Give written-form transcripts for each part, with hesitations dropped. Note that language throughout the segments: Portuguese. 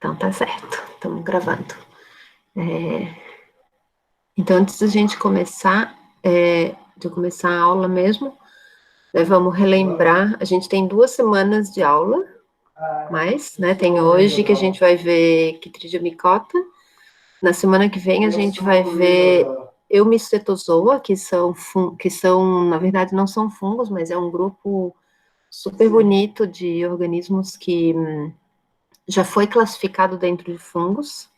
Então, tá certo. Estamos gravando. Então, antes da gente começar, de começar a aula mesmo, vamos relembrar, a gente tem 2 semanas de aula, mas, né, tem hoje que a gente vai ver Chytridiomycota, na semana que vem a gente vai ver Eumycetozoa, que são, na verdade, não são fungos, mas é um grupo super bonito de organismos que já foi classificado dentro de fungos.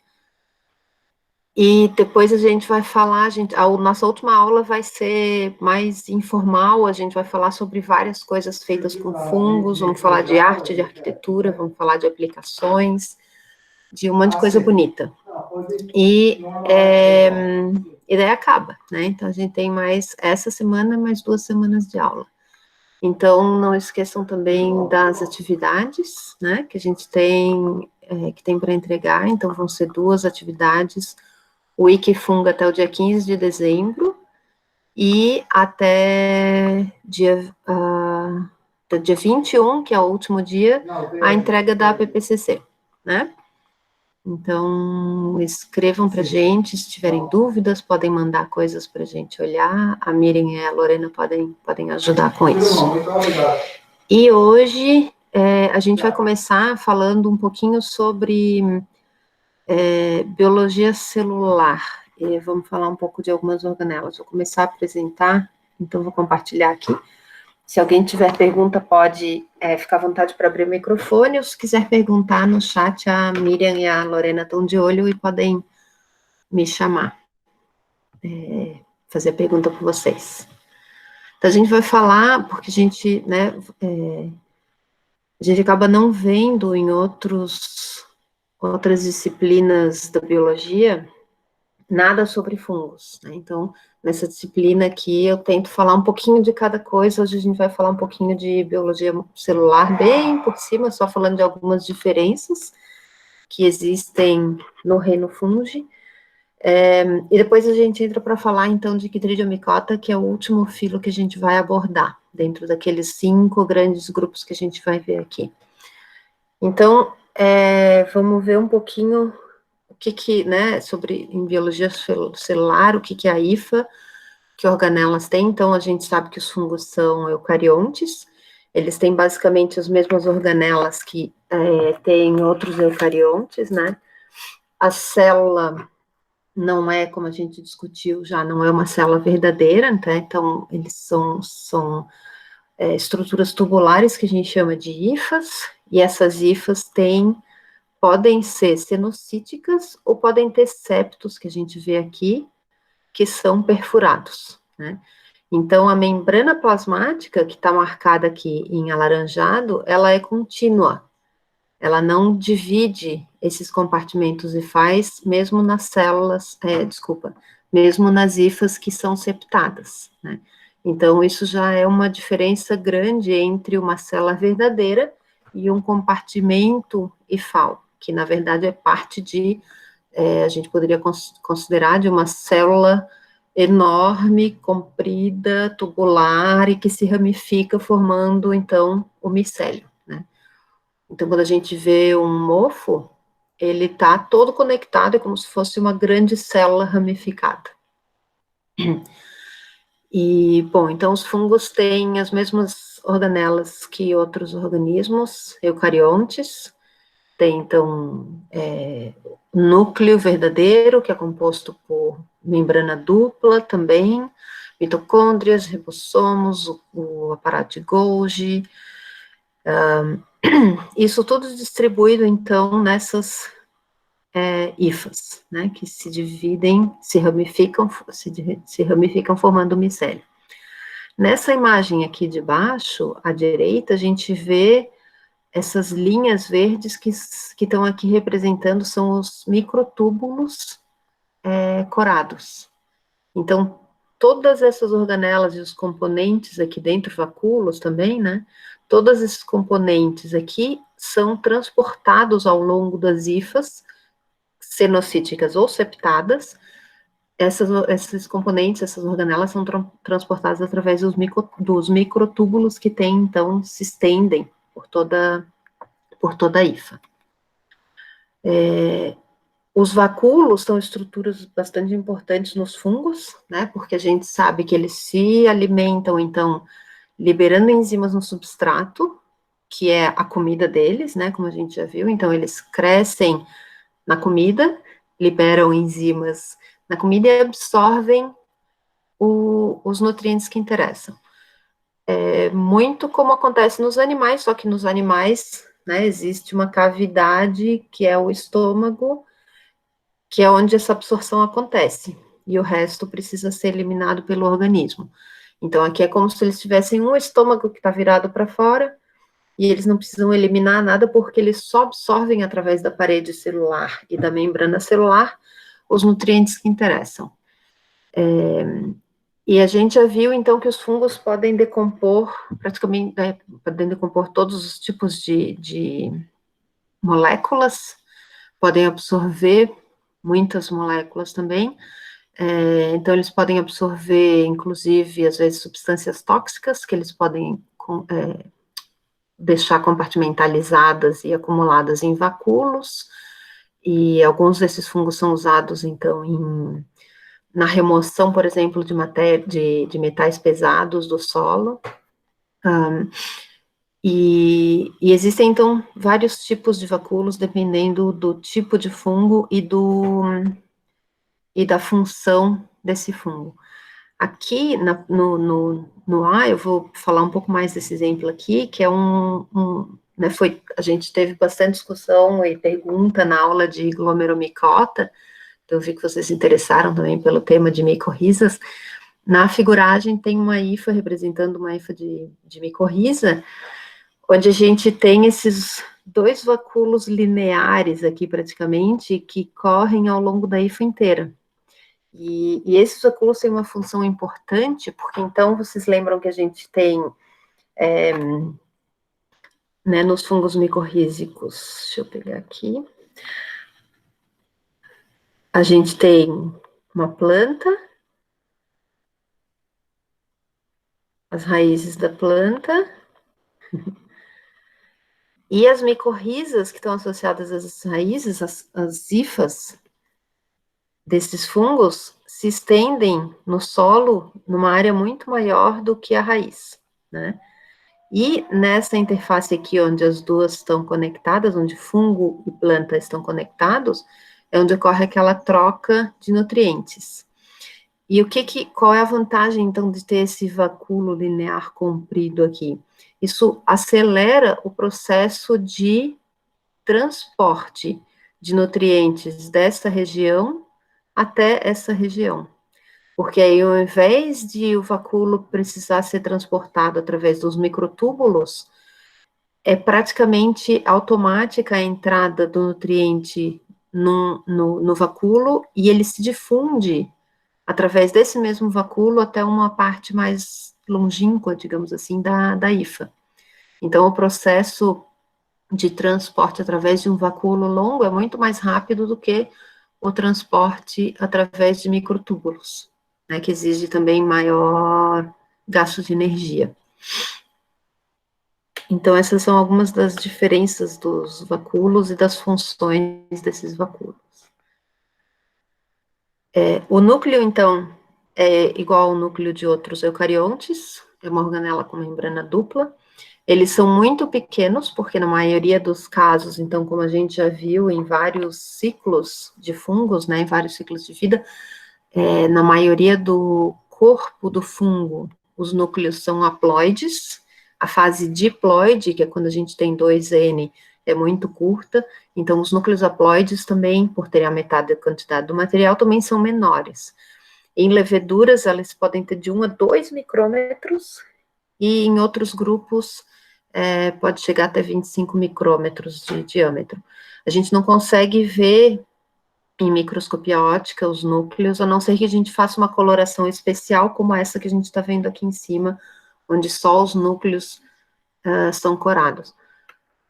E depois a gente vai falar, a nossa última aula vai ser mais informal, a gente vai falar sobre várias coisas feitas com fungos, vamos falar de arte, de arquitetura, vamos falar de aplicações, de um monte de coisa bonita. E daí acaba, né? Então a gente tem mais essa semana, mais 2 semanas de aula. Então não esqueçam também das atividades, né? Que a gente tem, que tem para entregar, então vão ser 2 atividades, o Wikifunga até o dia 15 de dezembro e até dia 21, que é o último dia, a entrega da PPCC, né? Então, escrevam para a gente, se tiverem dúvidas, podem mandar coisas para a gente olhar, a Miriam e a Lorena podem ajudar com isso. E hoje, a gente vai começar falando um pouquinho sobre biologia celular. Vamos falar um pouco de algumas organelas. Vou começar a apresentar, então vou compartilhar aqui. Se alguém tiver pergunta, pode ficar à vontade para abrir o microfone, ou se quiser perguntar no chat, a Miriam e a Lorena estão de olho e podem me chamar, fazer a pergunta para vocês. Então, a gente vai falar, porque a gente, né, a gente acaba não vendo em outras disciplinas da biologia nada sobre fungos, né? Então, nessa disciplina aqui, eu tento falar um pouquinho de cada coisa. Hoje a gente vai falar um pouquinho de biologia celular, bem por cima, só falando de algumas diferenças que existem no reino fungi. E depois a gente entra para falar, então, de Chytridiomycota, que é o último filo que a gente vai abordar, dentro daqueles 5 grandes grupos que a gente vai ver aqui. Então, vamos ver um pouquinho né, sobre em biologia celular, o que é a hifa, que organelas têm. Então, a gente sabe que os fungos são eucariontes, eles têm basicamente as mesmas organelas que têm outros eucariontes, né? A célula não é, como a gente discutiu já, não é uma célula verdadeira, né? Então, eles são estruturas tubulares que a gente chama de hifas, e essas hifas podem ser cenocíticas ou podem ter septos, que a gente vê aqui, que são perfurados, né? Então, a membrana plasmática, que está marcada aqui em alaranjado, ela é contínua, ela não divide esses compartimentos hifais, mesmo nas células, mesmo nas hifas que são septadas, né? Então, isso já é uma diferença grande entre uma célula verdadeira e um compartimento hifal, que na verdade é parte a gente poderia considerar de uma célula enorme, comprida, tubular e que se ramifica formando, então, o micélio, né? Então, quando a gente vê um mofo, ele está todo conectado, é como se fosse uma grande célula ramificada. E, bom, então os fungos têm as mesmas organelas que outros organismos eucariontes. Tem, então, núcleo verdadeiro, que é composto por membrana dupla também, mitocôndrias, ribossomos, o aparato de Golgi, isso tudo distribuído, então, nessas hifas, né, que se dividem, se ramificam formando o micélio. Nessa imagem aqui de baixo, à direita, a gente vê essas linhas verdes que estão aqui representando são os microtúbulos corados. Então, todas essas organelas e os componentes aqui dentro, vacúolos também, né? Todos esses componentes aqui são transportados ao longo das hifas, cenocíticas ou septadas. Esses componentes, essas organelas são transportadas através dos microtúbulos que tem, então, se estendem por toda a hifa. Os vacúolos são estruturas bastante importantes nos fungos, né, porque a gente sabe que eles se alimentam, então, liberando enzimas no substrato, que é a comida deles, né, como a gente já viu, então eles crescem na comida, liberam enzimas na comida e absorvem os nutrientes que interessam. É muito como acontece nos animais, só que nos animais, né, existe uma cavidade que é o estômago, que é onde essa absorção acontece, e o resto precisa ser eliminado pelo organismo. Então, aqui é como se eles tivessem um estômago que está virado para fora, e eles não precisam eliminar nada, porque eles só absorvem através da parede celular e da membrana celular os nutrientes que interessam. E a gente já viu, então, que os fungos podem decompor, praticamente, podem decompor todos os tipos de moléculas, podem absorver muitas moléculas também. Então, eles podem absorver, inclusive, às vezes, substâncias tóxicas, que eles podem deixar compartimentalizadas e acumuladas em vacúolos, e alguns desses fungos são usados, então, na remoção, por exemplo, de metais pesados do solo. E existem, então, vários tipos de vacúolos, dependendo do tipo de fungo e da função desse fungo. Aqui no A, eu vou falar um pouco mais desse exemplo aqui, que é né, a gente teve bastante discussão e pergunta na aula de glomeromicota, então eu vi que vocês se interessaram também pelo tema de micorrizas. Na figuragem tem uma hifa representando uma hifa de micorriza, onde a gente tem esses dois vacúolos lineares aqui, praticamente, que correm ao longo da hifa inteira. E esses vacúolos têm uma função importante, porque então vocês lembram que a gente tem, né, nos fungos micorrízicos, deixa eu pegar aqui, a gente tem uma planta, as raízes da planta, e as micorrizas que estão associadas às raízes, as hifas desses fungos, se estendem no solo numa área muito maior do que a raiz, né? E nessa interface aqui, onde as duas estão conectadas, onde fungo e planta estão conectados, é onde ocorre aquela troca de nutrientes. E qual é a vantagem, então, de ter esse vacúolo linear comprido aqui? Isso acelera o processo de transporte de nutrientes dessa região até essa região. Porque aí, ao invés de o vacúolo precisar ser transportado através dos microtúbulos, é praticamente automática a entrada do nutriente no vacúolo e ele se difunde através desse mesmo vacúolo até uma parte mais longínqua, digamos assim, da hifa. Então, o processo de transporte através de um vacúolo longo é muito mais rápido do que o transporte através de microtúbulos, né, que exige também maior gasto de energia. Então, essas são algumas das diferenças dos vacúolos e das funções desses vacúolos. O núcleo, então, é igual ao núcleo de outros eucariontes, é uma organela com membrana dupla. Eles são muito pequenos, porque na maioria dos casos, então, como a gente já viu em vários ciclos de fungos, né, em vários ciclos de vida, na maioria do corpo do fungo, os núcleos são haploides. A fase diploide, que é quando a gente tem 2N, é muito curta. Então, os núcleos haploides também, por terem a metade da quantidade do material, também são menores. Em leveduras, elas podem ter de 1 a 2 micrômetros, e em outros grupos, pode chegar até 25 micrômetros de diâmetro. A gente não consegue ver em microscopia óptica os núcleos, a não ser que a gente faça uma coloração especial, como essa que a gente está vendo aqui em cima, onde só os núcleos são corados.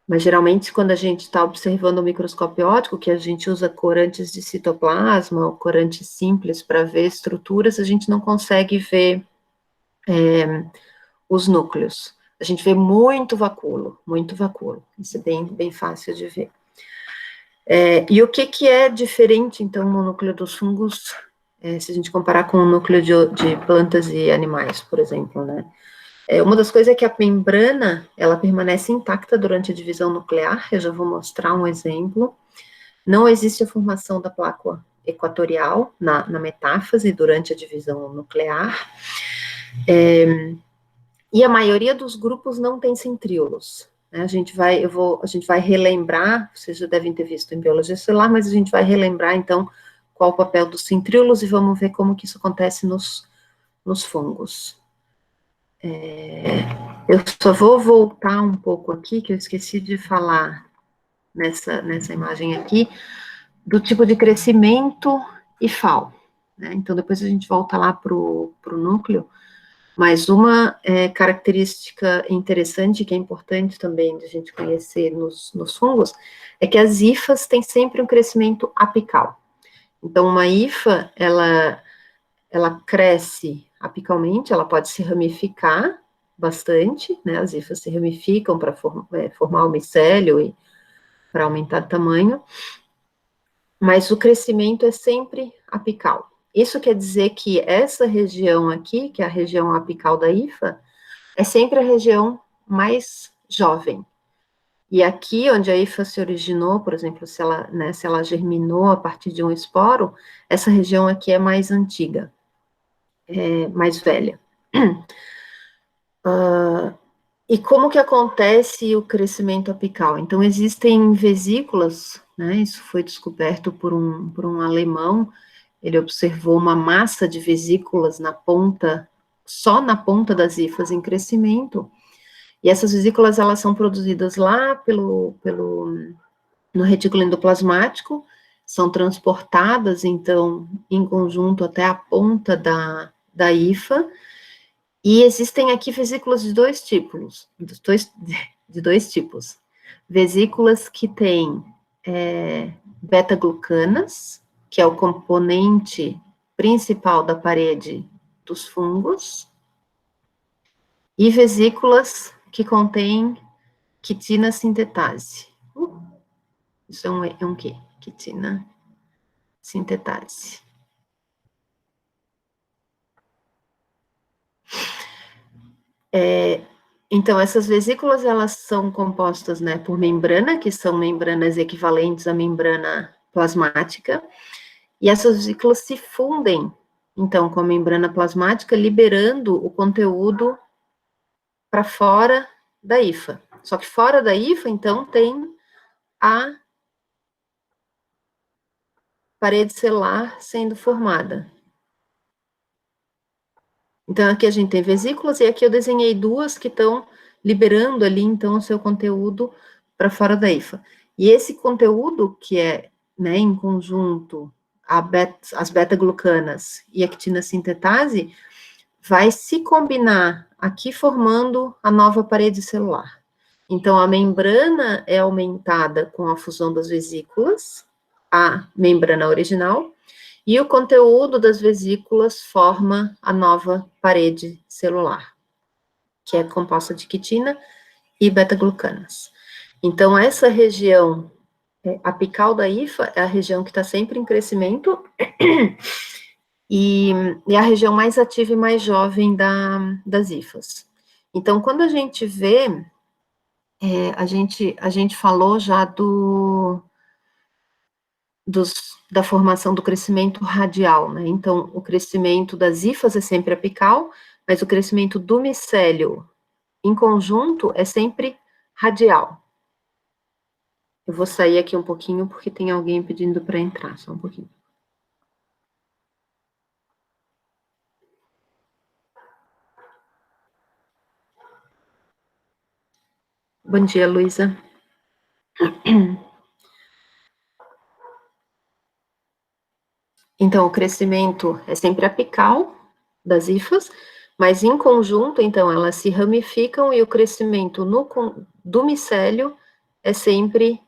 Mas, geralmente, quando a gente está observando o microscópio óptico, que a gente usa corantes de citoplasma, ou corantes simples para ver estruturas, a gente não consegue ver os núcleos. A gente vê muito vacúolo, muito vacúolo. Isso é bem fácil de ver. E o que é diferente, então, no núcleo dos fungos, se a gente comparar com o núcleo de plantas e animais, por exemplo, né? Uma das coisas é que a membrana, ela permanece intacta durante a divisão nuclear, eu já vou mostrar um exemplo. Não existe a formação da placa equatorial na metáfase durante a divisão nuclear. E a maioria dos grupos não tem centríolos. Né? A gente vai relembrar, vocês já devem ter visto em biologia celular, mas a gente vai relembrar, então, qual o papel dos centríolos e vamos ver como que isso acontece nos fungos. Eu só vou voltar um pouco aqui, que eu esqueci de falar nessa imagem aqui, do tipo de crescimento e FAO. Né? Então, depois a gente volta lá para o núcleo, mas uma característica interessante, que é importante também de a gente conhecer nos fungos, é que as hifas têm sempre um crescimento apical. Então, uma hifa, ela cresce apicalmente, ela pode se ramificar bastante, né? As hifas se ramificam para formar o micélio e para aumentar o tamanho, mas o crescimento é sempre apical. Isso quer dizer que essa região aqui, que é a região apical da hifa, é sempre a região mais jovem. E aqui, onde a hifa se originou, por exemplo, se ela germinou a partir de um esporo, essa região aqui é mais antiga, mais velha. E como que acontece o crescimento apical? Então, existem vesículas, né, isso foi descoberto por um alemão, ele observou uma massa de vesículas só na ponta das hifas em crescimento, e essas vesículas, elas são produzidas lá no retículo endoplasmático, são transportadas, então, em conjunto até a ponta da hifa, e existem aqui vesículas de dois tipos. Vesículas que têm beta-glucanas, que é o componente principal da parede dos fungos, e vesículas que contêm quitina sintetase. Isso é um quê? Quitina sintetase. Então, essas vesículas, elas são compostas, né, por membrana, que são membranas equivalentes à membrana plasmática, e essas vesículas se fundem, então, com a membrana plasmática, liberando o conteúdo para fora da hifa. Só que fora da hifa, então, tem a parede celular sendo formada. Então, aqui a gente tem vesículas, e aqui eu desenhei duas que estão liberando ali, então, o seu conteúdo para fora da hifa. E esse conteúdo, que é, né, em conjunto, as beta-glucanas e a quitina sintetase, vai se combinar aqui formando a nova parede celular. Então, a membrana é aumentada com a fusão das vesículas, a membrana original, e o conteúdo das vesículas forma a nova parede celular, que é composta de quitina e beta-glucanas. Então, essa região apical da hifa é a região que está sempre em crescimento e é a região mais ativa e mais jovem das hifas. Então, quando a gente vê, a gente falou já da formação do crescimento radial, né? Então, o crescimento das hifas é sempre apical, mas o crescimento do micélio em conjunto é sempre radial. Eu vou sair aqui um pouquinho porque tem alguém pedindo para entrar, só um pouquinho. Bom dia, Luísa. Então, o crescimento é sempre apical das hifas, mas em conjunto, então, elas se ramificam e o crescimento do micélio é sempre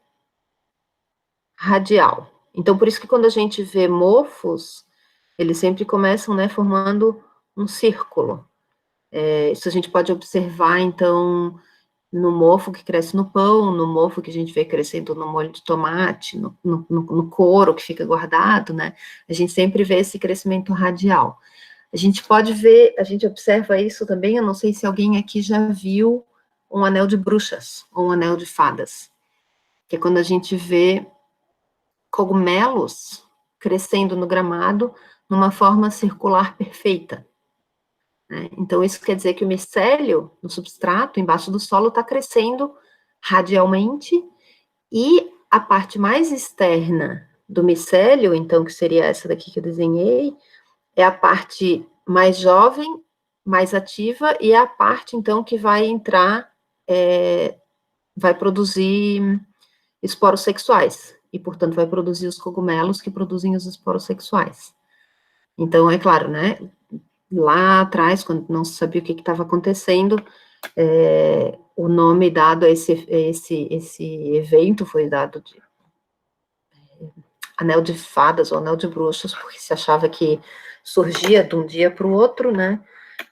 radial. Então, por isso que quando a gente vê mofos, eles sempre começam, né, formando um círculo. Isso a gente pode observar, então, no mofo que cresce no pão, no mofo que a gente vê crescendo no molho de tomate, no couro que fica guardado, né? A gente sempre vê esse crescimento radial. A gente pode ver, a gente observa isso também, eu não sei se alguém aqui já viu um anel de bruxas, ou um anel de fadas, que é quando a gente vê cogumelos crescendo no gramado numa forma circular perfeita. Né? Então, isso quer dizer que o micélio no substrato, embaixo do solo, está crescendo radialmente, e a parte mais externa do micélio, então, que seria essa daqui que eu desenhei, é a parte mais jovem, mais ativa, e é a parte, então, que vai entrar, vai produzir esporos sexuais, e, portanto, vai produzir os cogumelos que produzem os esporos sexuais. Então, é claro, né, lá atrás, quando não se sabia o que estava acontecendo, o nome dado a esse evento foi dado de anel de fadas ou anel de bruxas, porque se achava que surgia de um dia para o outro, né?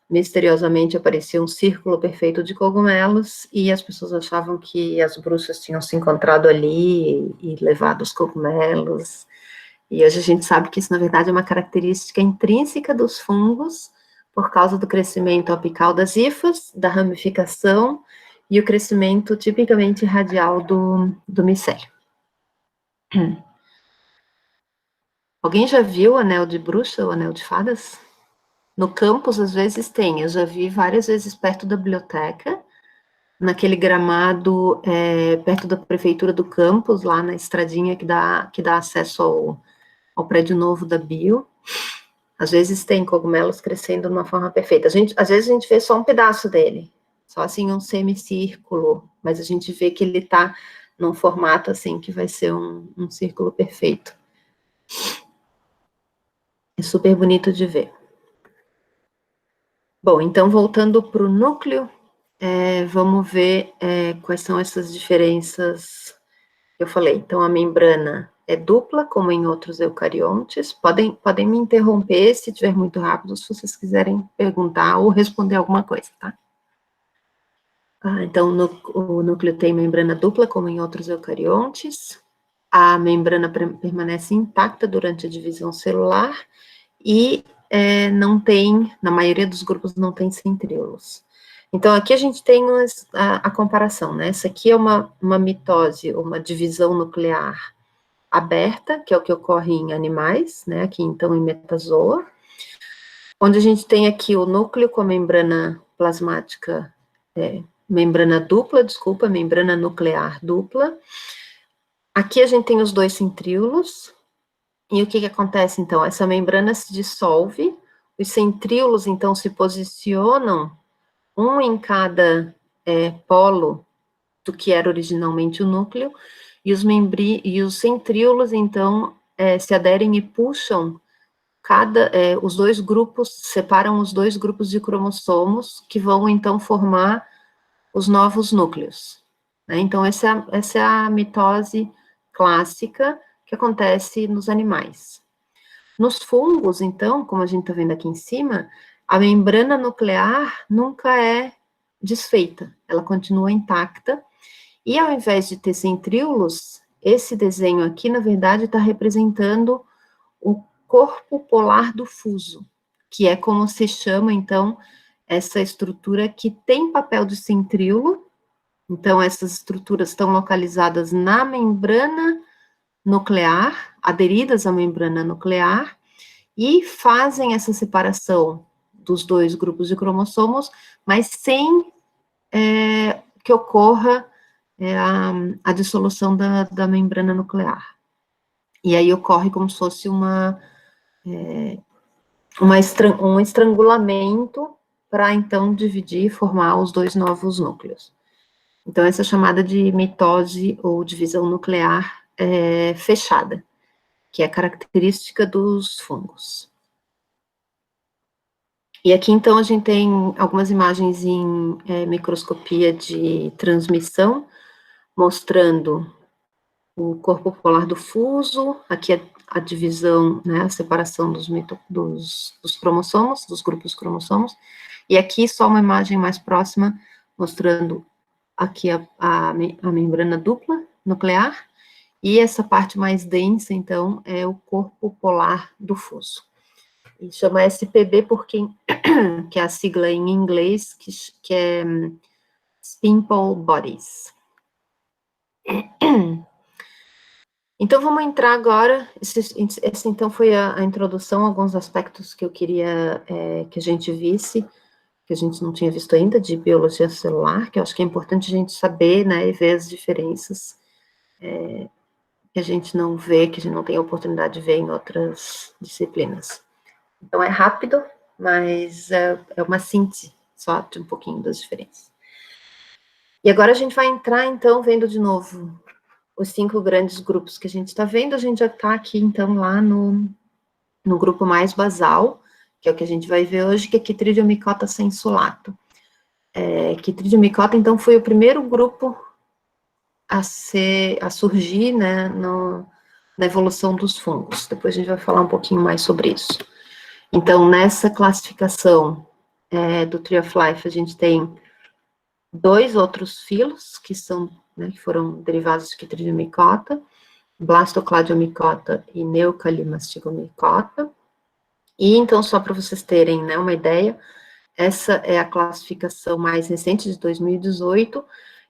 Misteriosamente aparecia um círculo perfeito de cogumelos e as pessoas achavam que as bruxas tinham se encontrado ali e levado os cogumelos. E hoje a gente sabe que isso, na verdade, é uma característica intrínseca dos fungos, por causa do crescimento apical das hifas, da ramificação e o crescimento tipicamente radial do micélio. Alguém já viu o anel de bruxa ou anel de fadas? No campus, às vezes tem, eu já vi várias vezes perto da biblioteca, naquele gramado perto da prefeitura do campus, lá na estradinha que dá acesso ao prédio novo da Bio. Às vezes tem cogumelos crescendo de uma forma perfeita. Às vezes a gente vê só um pedaço dele, só assim um semicírculo, mas a gente vê que ele está num formato assim que vai ser um círculo perfeito. É super bonito de ver. Bom, então voltando para o núcleo, vamos ver quais são essas diferenças que eu falei. Então, a membrana é dupla, como em outros eucariontes. Podem me interromper se estiver muito rápido, se vocês quiserem perguntar ou responder alguma coisa, tá? Então, o núcleo tem membrana dupla, como em outros eucariontes. A membrana permanece intacta durante a divisão celular e não tem, na maioria dos grupos, não tem centríolos. Então, aqui a gente tem a comparação, né? Essa aqui é uma mitose, uma divisão nuclear aberta, que é o que ocorre em animais, né? Aqui, então, em metazoa, onde a gente tem aqui o núcleo com a membrana plasmática, membrana nuclear dupla. Aqui a gente tem os dois centríolos, e o que acontece, então? Essa membrana se dissolve, os centríolos, então, se posicionam, um em cada polo do que era originalmente o núcleo, e os centríolos, então, se aderem e puxam os dois grupos, separam os dois grupos de cromossomos, que vão, então, formar os novos núcleos. Né? Então, essa é a mitose clássica que acontece nos animais. Nos fungos, então, como a gente está vendo aqui em cima, a membrana nuclear nunca é desfeita, ela continua intacta, e ao invés de ter centríolos, esse desenho aqui, na verdade, está representando o corpo polar do fuso, que é como se chama, então, essa estrutura que tem papel de centríolo. Então, essas estruturas estão localizadas na membrana nuclear, aderidas à membrana nuclear, e fazem essa separação dos dois grupos de cromossomos, mas sem que ocorra a dissolução da membrana nuclear. E aí ocorre como se fosse um estrangulamento para, então, dividir e formar os dois novos núcleos. Então, essa é chamada de mitose ou divisão nuclear fechada, que é característica dos fungos. E aqui, então, a gente tem algumas imagens em microscopia de transmissão, mostrando o corpo polar do fuso, aqui a divisão, né, a separação dos cromossomos, dos grupos cromossomos, e aqui só uma imagem mais próxima, mostrando aqui a membrana dupla nuclear, e essa parte mais densa, então, é o corpo polar do fuso. E chama SPB porque, que é a sigla em inglês, que é Simple Bodies. Então, vamos entrar agora, essa então foi a introdução, alguns aspectos que eu queria que a gente visse, que a gente não tinha visto ainda, de biologia celular, que eu acho que é importante a gente saber, né, e ver as diferenças que a gente não vê, que a gente não tem a oportunidade de ver em outras disciplinas. Então, é rápido, mas é uma síntese só de um pouquinho das diferenças. E agora a gente vai entrar, então, vendo de novo os 5 grandes grupos que a gente está vendo. A gente já está aqui, então, lá no grupo mais basal, que é o que a gente vai ver hoje, que é Chytridiomycota sensulato. Chytridiomycota, então, foi o primeiro grupo a surgir, né, na evolução dos fungos. Depois a gente vai falar um pouquinho mais sobre isso. Então, nessa classificação do Tree of Life, a gente tem 2 outros filos, que são, né, que foram derivados de Chytridiomycota, Blastocladiomycota e Neucalimastigomycota. E, então, só para vocês terem, né, uma ideia, essa é a classificação mais recente, de 2018,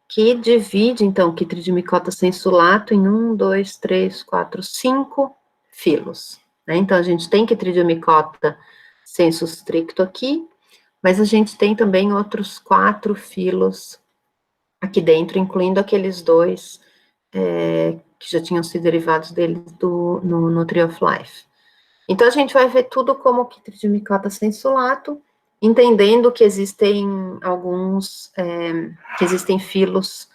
que divide, então, Chytridiomycota sensulato em 1, 2, 3, 4, 5 filos. Né? Então, a gente tem Chytridiomycota sensu stricto aqui, mas a gente tem também outros 4 filos aqui dentro, incluindo aqueles 2 que já tinham sido derivados deles no Tree of Life. Então, a gente vai ver tudo como Chytridiomycota sensulato, entendendo que existem que existem filos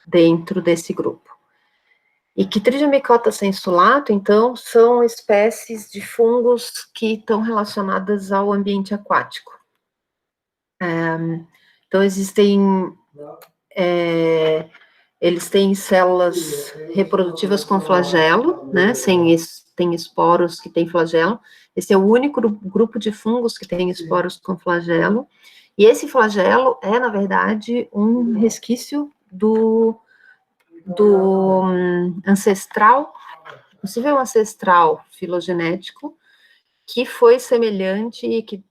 dentro desse grupo. E Chytridiomycota sensulato, então, são espécies de fungos que estão relacionadas ao ambiente aquático. Então, eles têm células reprodutivas com flagelo, né, tem esporos que têm flagelo. Esse é o único grupo de fungos que tem esporos com flagelo, e esse flagelo é, na verdade, um resquício do ancestral, possível ancestral filogenético, que foi semelhante e que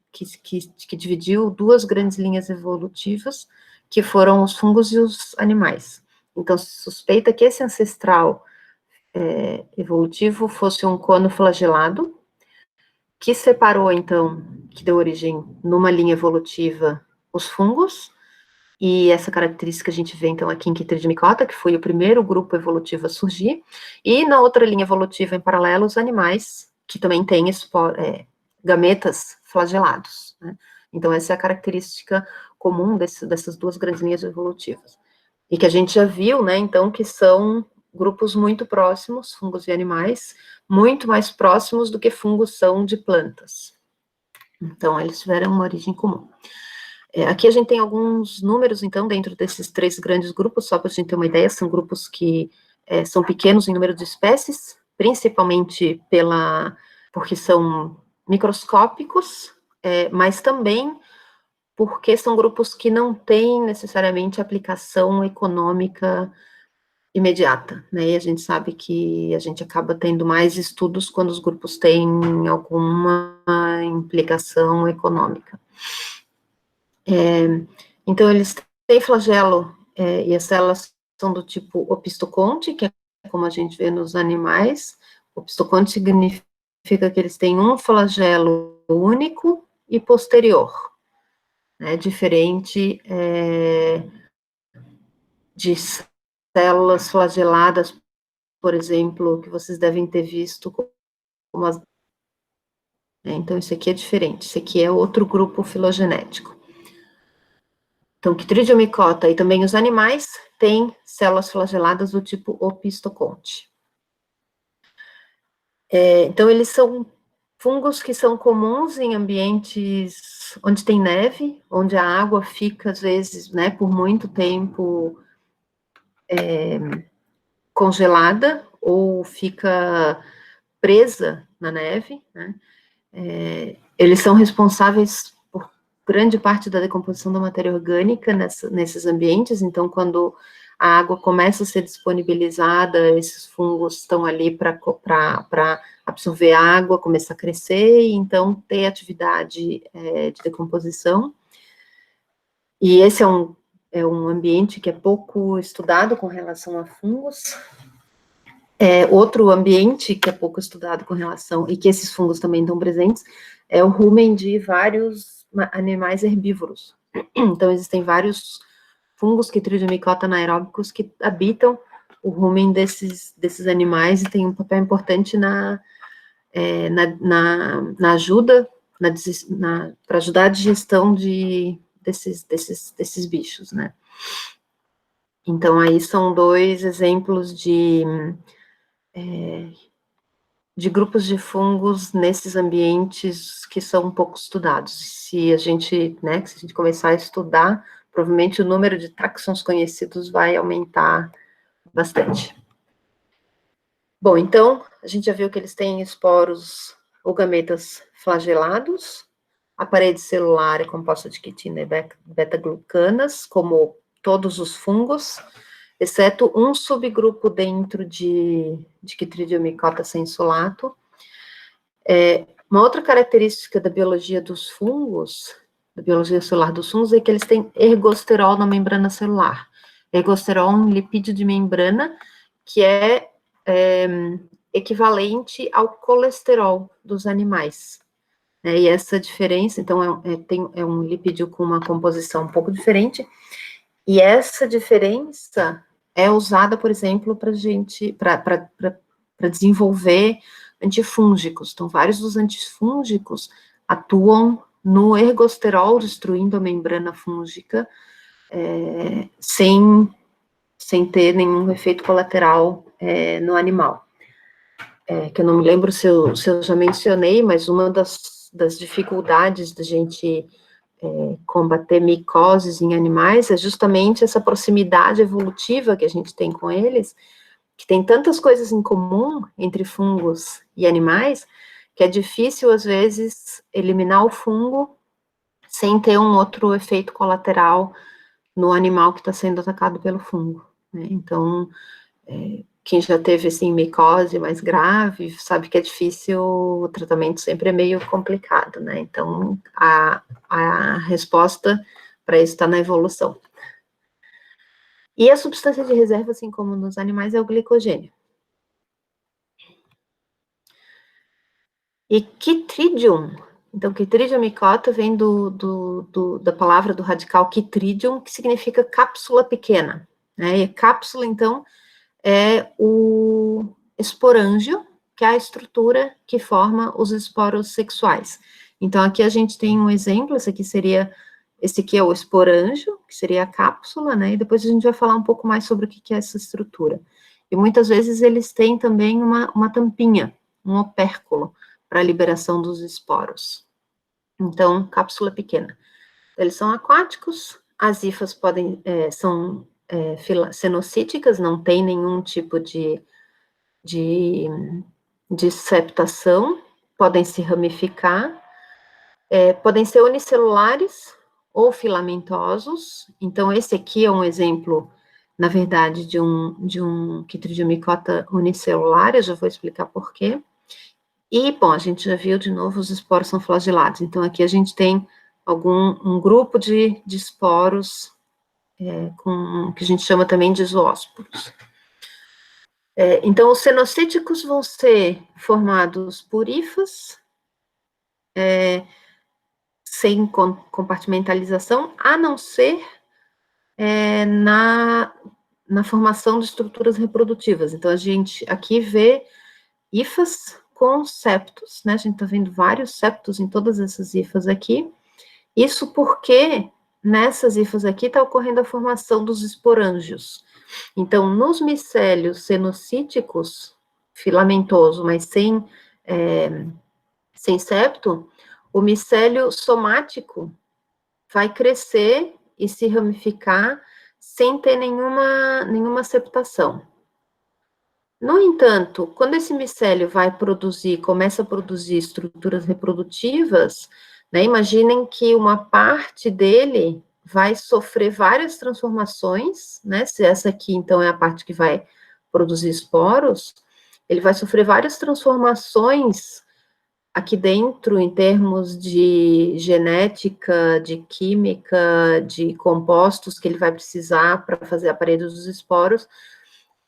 dividiu 2 grandes linhas evolutivas, que foram os fungos e os animais. Então, se suspeita que esse ancestral evolutivo fosse um cono flagelado, que separou, então, que deu origem, numa linha evolutiva, os fungos, e essa característica a gente vê, então, aqui em Chytridiomycota, que foi o primeiro grupo evolutivo a surgir, e na outra linha evolutiva, em paralelo, os animais, que também têm gametas flagelados, né? Então, essa é a característica comum dessas 2 grandes linhas evolutivas. E que a gente já viu, né, então, que são grupos muito próximos, fungos e animais, muito mais próximos do que fungos são de plantas. Então, eles tiveram uma origem comum. Aqui a gente tem alguns números, então, dentro desses 3 grandes grupos, só para a gente ter uma ideia, são grupos que são pequenos em número de espécies, principalmente porque são microscópicos, mas também porque são grupos que não têm necessariamente aplicação econômica imediata, né, e a gente sabe que a gente acaba tendo mais estudos quando os grupos têm alguma implicação econômica. Então, eles têm flagelo, e as células são do tipo opistoconte, que é como a gente vê nos animais. Opistoconte significa que eles têm um flagelo único e posterior, né, diferente de células flageladas, por exemplo, que vocês devem ter visto como as... Então, isso aqui é diferente, isso aqui é outro grupo filogenético. Então, Chytridiomycota e também os animais têm células flageladas do tipo opistoconte. Então, eles são fungos que são comuns em ambientes onde tem neve, onde a água fica, às vezes, né, por muito tempo congelada ou fica presa na neve, né? Eles são responsáveis por grande parte da decomposição da matéria orgânica nesses ambientes, então quando a água começa a ser disponibilizada, esses fungos estão ali para absorver água, começar a crescer, e então ter atividade de decomposição. E esse é um ambiente que é pouco estudado com relação a fungos. Outro ambiente que é pouco estudado com relação, e que esses fungos também estão presentes, é o rumen de vários animais herbívoros. Então, existem vários fungos Chytridiomycota anaeróbicos que habitam o rumen desses animais e tem um papel importante na ajuda, para ajudar a digestão desses bichos, né? Então, aí são 2 exemplos de grupos de fungos nesses ambientes que são um pouco estudados. Se a gente começar a estudar, provavelmente o número de táxons conhecidos vai aumentar bastante. Bom, então, a gente já viu que eles têm esporos ou gametas flagelados, a parede celular é composta de quitina e beta-glucanas, como todos os fungos, exceto um subgrupo dentro de Chytridiomycota sensulato. Uma outra característica da biologia dos fungos, da biologia celular dos fungos, é que eles têm ergosterol na membrana celular. Ergosterol é um lipídio de membrana que é equivalente ao colesterol dos animais. E essa diferença, então, é um lipídio com uma composição um pouco diferente, e essa diferença é usada, por exemplo, para desenvolver antifúngicos. Então, vários dos antifúngicos atuam no ergosterol, destruindo a membrana fúngica, sem ter nenhum efeito colateral no animal. Que eu não me lembro se eu já mencionei, mas uma das dificuldades da gente combater micoses em animais é justamente essa proximidade evolutiva que a gente tem com eles, que tem tantas coisas em comum entre fungos e animais, que é difícil, às vezes, eliminar o fungo sem ter um outro efeito colateral no animal que está sendo atacado pelo fungo, né? Então, quem já teve, assim, micose mais grave, sabe que é difícil, o tratamento sempre é meio complicado, né? Então, a resposta para isso está na evolução. E a substância de reserva, assim como nos animais, é o glicogênio. E Chytridium, então, Chytridiomycota vem da palavra do radical Chytridium, que significa cápsula pequena, né? E a cápsula, então, é o esporângio, que é a estrutura que forma os esporos sexuais. Então, aqui a gente tem um exemplo, esse aqui é o esporângio, que seria a cápsula, né, e depois a gente vai falar um pouco mais sobre o que é essa estrutura. E muitas vezes eles têm também uma tampinha, um opérculo, para a liberação dos esporos. Então, cápsula pequena. Eles são aquáticos, as hifas são cenocíticas, não tem nenhum tipo de septação, podem se ramificar, podem ser unicelulares ou filamentosos. Então, esse aqui é um exemplo, na verdade, de um Chytridiomycota unicelular, eu já vou explicar por quê. E, bom, a gente já viu de novo, os esporos são flagelados. Então, aqui a gente tem um grupo de esporos que a gente chama também de zoósporos. Então, os cenocíticos vão ser formados por hifas, sem compartimentalização, a não ser na formação de estruturas reprodutivas. Então, a gente aqui vê hifas com septos, né? A gente está vendo vários septos em todas essas hifas aqui. Isso porque nessas hifas aqui está ocorrendo a formação dos esporângios. Então, nos micélios cenocíticos, filamentoso, mas sem septo, o micélio somático vai crescer e se ramificar sem ter nenhuma septação. No entanto, quando esse micélio começa a produzir estruturas reprodutivas, né? Imaginem que uma parte dele vai sofrer várias transformações, né? Se essa aqui, então, é a parte que vai produzir esporos, ele vai sofrer várias transformações aqui dentro, em termos de genética, de química, de compostos que ele vai precisar para fazer a parede dos esporos,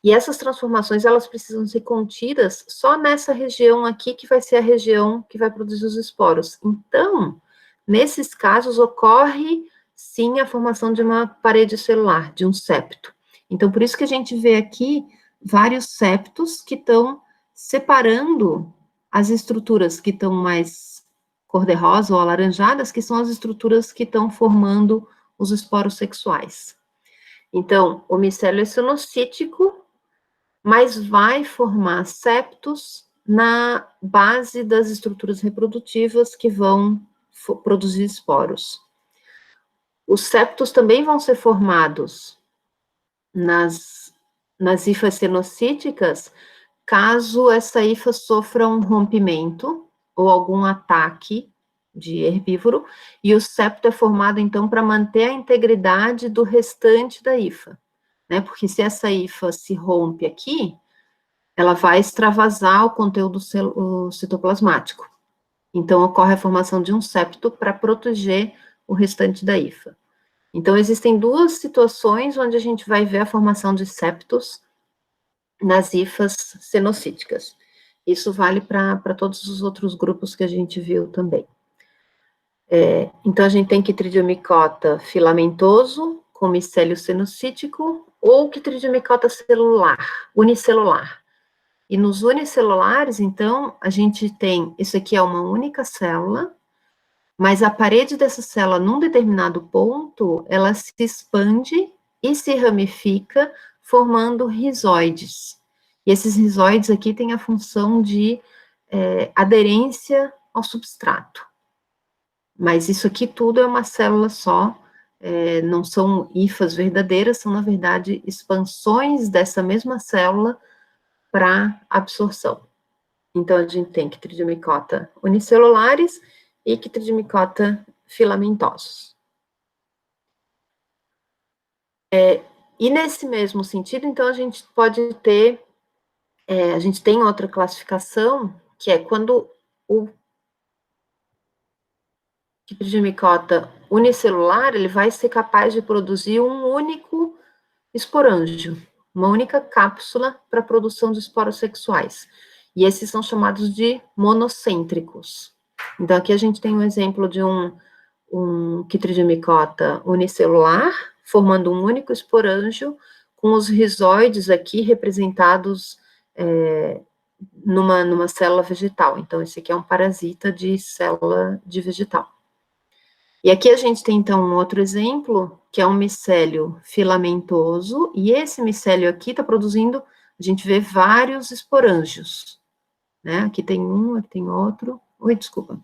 e essas transformações, elas precisam ser contidas só nessa região aqui, que vai ser a região que vai produzir os esporos. Então, nesses casos, ocorre, sim, a formação de uma parede celular, de um septo. Então, por isso que a gente vê aqui vários septos que estão separando as estruturas que estão mais cor-de-rosa ou alaranjadas, que são as estruturas que estão formando os esporos sexuais. Então, o micélio é sinocítico, mas vai formar septos na base das estruturas reprodutivas que vão produzir esporos. Os septos também vão ser formados nas hifas cenocíticas, caso essa hifa sofra um rompimento ou algum ataque de herbívoro, e o septo é formado, então, para manter a integridade do restante da hifa, né? Porque se essa hifa se rompe aqui, ela vai extravasar o conteúdo citoplasmático. Então, ocorre a formação de um septo para proteger o restante da hifa. Então, existem duas situações onde a gente vai ver a formação de septos nas hifas cenocíticas. Isso vale para todos os outros grupos que a gente viu também. Então, a gente tem quitridiomicota filamentoso, com micélio cenocítico, ou quitridiomicota celular, unicelular. E nos unicelulares, então, a gente tem, isso aqui é uma única célula, mas a parede dessa célula, num determinado ponto, ela se expande e se ramifica, formando rizoides. E esses rizoides aqui têm a função de aderência ao substrato. Mas isso aqui tudo é uma célula só, não são hifas verdadeiras, são, na verdade, expansões dessa mesma célula para absorção. Então, a gente tem quitridiomicota unicelulares e quitridiomicota filamentosos. E nesse mesmo sentido, então, a gente pode ter, a gente tem outra classificação, que é quando o quitridiomicota unicelular, ele vai ser capaz de produzir um único esporângio, uma única cápsula para a produção de esporos sexuais. E esses são chamados de monocêntricos. Então, aqui a gente tem um exemplo de um quitridiomicota unicelular, formando um único esporângio, com os rizoides aqui representados numa célula vegetal. Então, esse aqui é um parasita de célula de vegetal. E aqui a gente tem, então, um outro exemplo, que é um micélio filamentoso, e esse micélio aqui está produzindo, a gente vê vários esporângios, né? Aqui tem um, aqui tem outro. Oi, desculpa.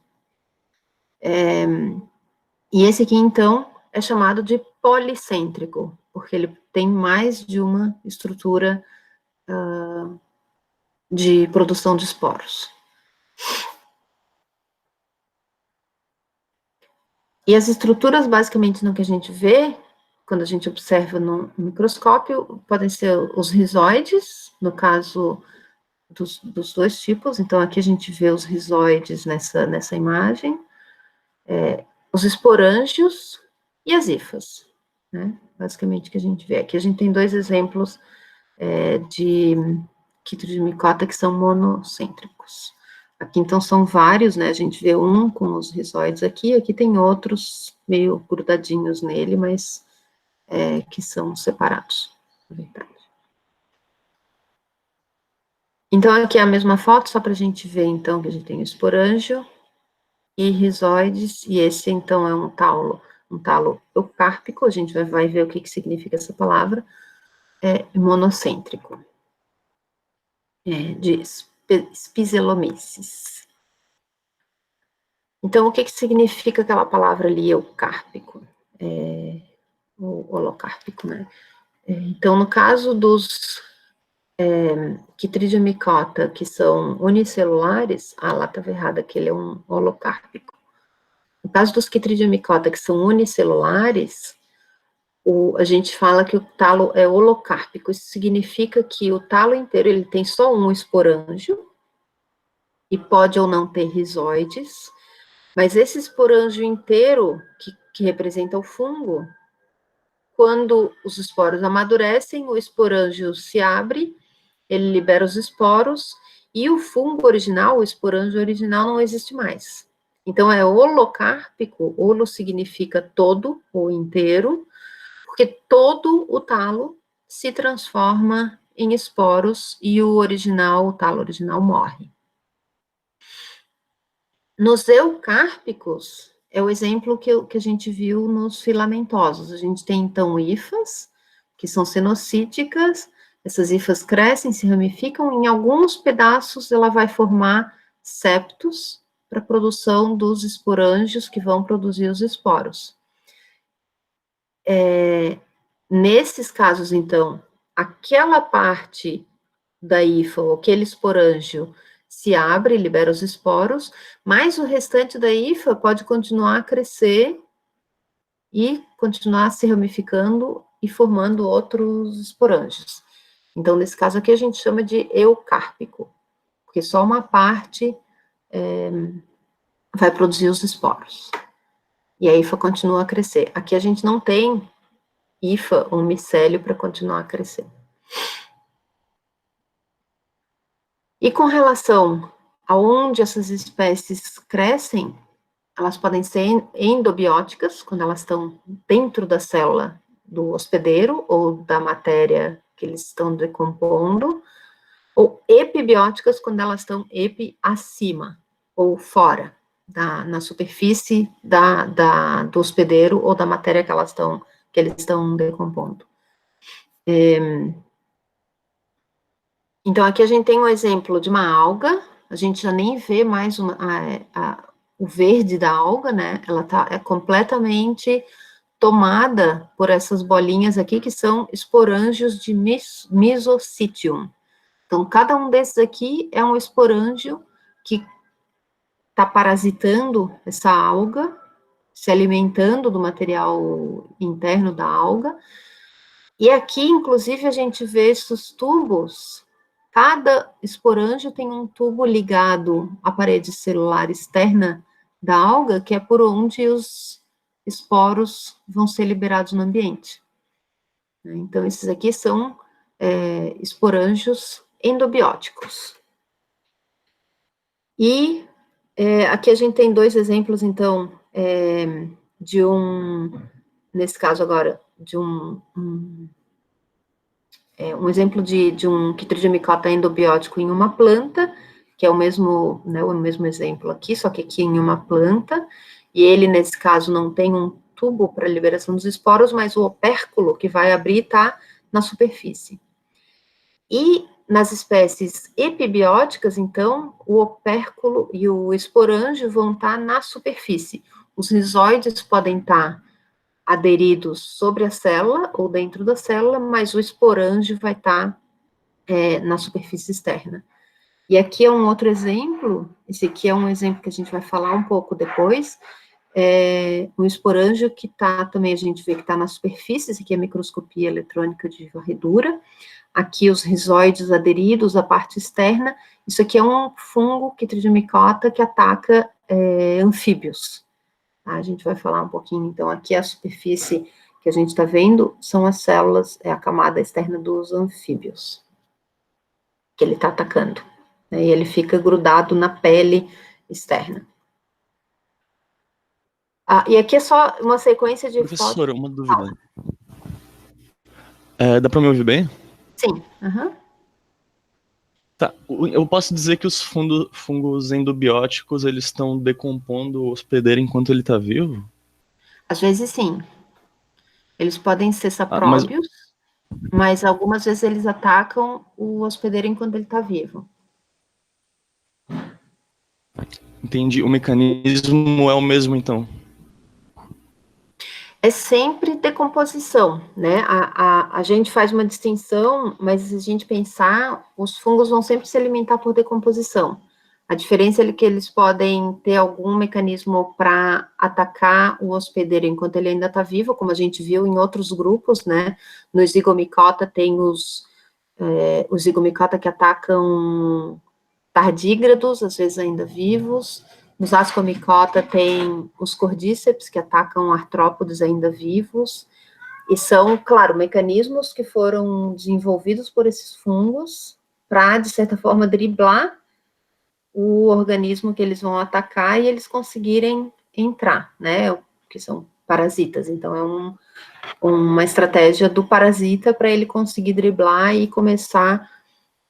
E esse aqui, então, é chamado de policêntrico, porque ele tem mais de uma estrutura de produção de esporos. E as estruturas, basicamente, no que a gente vê, quando a gente observa no microscópio, podem ser os rizoides, no caso dos dois tipos. Então, aqui a gente vê os rizoides nessa imagem, os esporângios e as hifas, né? Basicamente, que a gente vê. Aqui a gente tem dois exemplos de quitridiomicota que são monocêntricos. Aqui, então, são vários, né? A gente vê um com os rizoides aqui tem outros meio grudadinhos nele, mas que são separados, na verdade. Então, aqui é a mesma foto, só para a gente ver, então, que a gente tem o esporângio e rizoides, e esse, então, é um talo eucárpico, a gente vai ver o que significa essa palavra, monocêntrico, de Spizelomyces. Então, o que significa aquela palavra ali, eucárpico? O holocárpico, né? Então, no caso dos quitridiomicota, que são unicelulares, lá estava errado, que ele é um holocárpico. No caso dos Chytridiomycota, que são unicelulares, a gente fala que o talo é holocárpico. Isso significa que o talo inteiro ele tem só um esporângio, e pode ou não ter rizóides, mas esse esporângio inteiro, que representa o fungo, quando os esporos amadurecem, o esporângio se abre, ele libera os esporos, e o fungo original, o esporângio original, não existe mais. Então, é holocárpico, holo significa todo ou inteiro, porque todo o talo se transforma em esporos e o talo original morre. Nos eucárpicos, é o exemplo que a gente viu nos filamentosos. A gente tem, então, hifas, que são cenocíticas, essas hifas crescem, se ramificam, em alguns pedaços ela vai formar septos para a produção dos esporângios que vão produzir os esporos. Nesses casos, então, aquela parte da hifa, ou aquele esporângio, se abre, libera os esporos, mas o restante da hifa pode continuar a crescer e continuar se ramificando e formando outros esporângios. Então, nesse caso aqui, a gente chama de eucárpico, porque só uma parte vai produzir os esporos. E a hifa continua a crescer. Aqui a gente não tem hifa, um micélio para continuar a crescer. E com relação a onde essas espécies crescem, elas podem ser endobióticas, quando elas estão dentro da célula do hospedeiro ou da matéria que eles estão decompondo, ou epibióticas, quando elas estão acima, ou fora, na superfície do hospedeiro ou da matéria que eles estão decompondo. Então, aqui a gente tem um exemplo de uma alga, a gente já nem vê mais o verde da alga, né? Ela é completamente tomada por essas bolinhas aqui, que são esporângios de Mesocitium. Então, cada um desses aqui é um esporângio que está parasitando essa alga, se alimentando do material interno da alga. E aqui, inclusive, a gente vê esses tubos. Cada esporângio tem um tubo ligado à parede celular externa da alga, que é por onde os esporos vão ser liberados no ambiente. Então, esses aqui são esporângios endobióticos. E aqui a gente tem dois exemplos, então, nesse caso agora, de um exemplo de um Chytridiomycota endobiótico em uma planta, que é o mesmo exemplo aqui, só que aqui em uma planta, e ele, nesse caso, não tem um tubo para liberação dos esporos, mas o opérculo que vai abrir está na superfície. E nas espécies epibióticas, então, o opérculo e o esporângio vão estar na superfície. Os rizóides podem estar aderidos sobre a célula ou dentro da célula, mas o esporângio vai estar na superfície externa. E aqui é um outro exemplo, esse aqui é um exemplo que a gente vai falar um pouco depois, um esporângio que está também, a gente vê que está na superfície, esse aqui é a microscopia eletrônica de varredura, aqui os rizóides aderidos à parte externa, isso aqui é um fungo Chytridiomycota que ataca anfíbios. A gente vai falar um pouquinho, então, aqui a superfície que a gente está vendo são as células, a camada externa dos anfíbios, que ele está atacando, né, e ele fica grudado na pele externa. E aqui é só uma sequência de Professora, uma dúvida. Dá para me ouvir bem? Sim. Uhum. Tá, eu posso dizer que os fungos endobióticos, eles estão decompondo o hospedeiro enquanto ele está vivo? Às vezes sim. Eles podem ser sapróbios, mas algumas vezes eles atacam o hospedeiro enquanto ele está vivo. Entendi. O mecanismo é o mesmo, então? É sempre decomposição, né? A gente faz uma distinção, mas se a gente pensar, os fungos vão sempre se alimentar por decomposição. A diferença é que eles podem ter algum mecanismo para atacar o hospedeiro enquanto ele ainda está vivo, como a gente viu em outros grupos, né? No zigomicota tem os zigomicota que atacam tardígrados, às vezes ainda vivos. Nos ascomicota tem os cordíceps que atacam artrópodes ainda vivos. E são, claro, mecanismos que foram desenvolvidos por esses fungos para, de certa forma, driblar o organismo que eles vão atacar e eles conseguirem entrar, né? Que são parasitas. Então, é uma estratégia do parasita para ele conseguir driblar e começar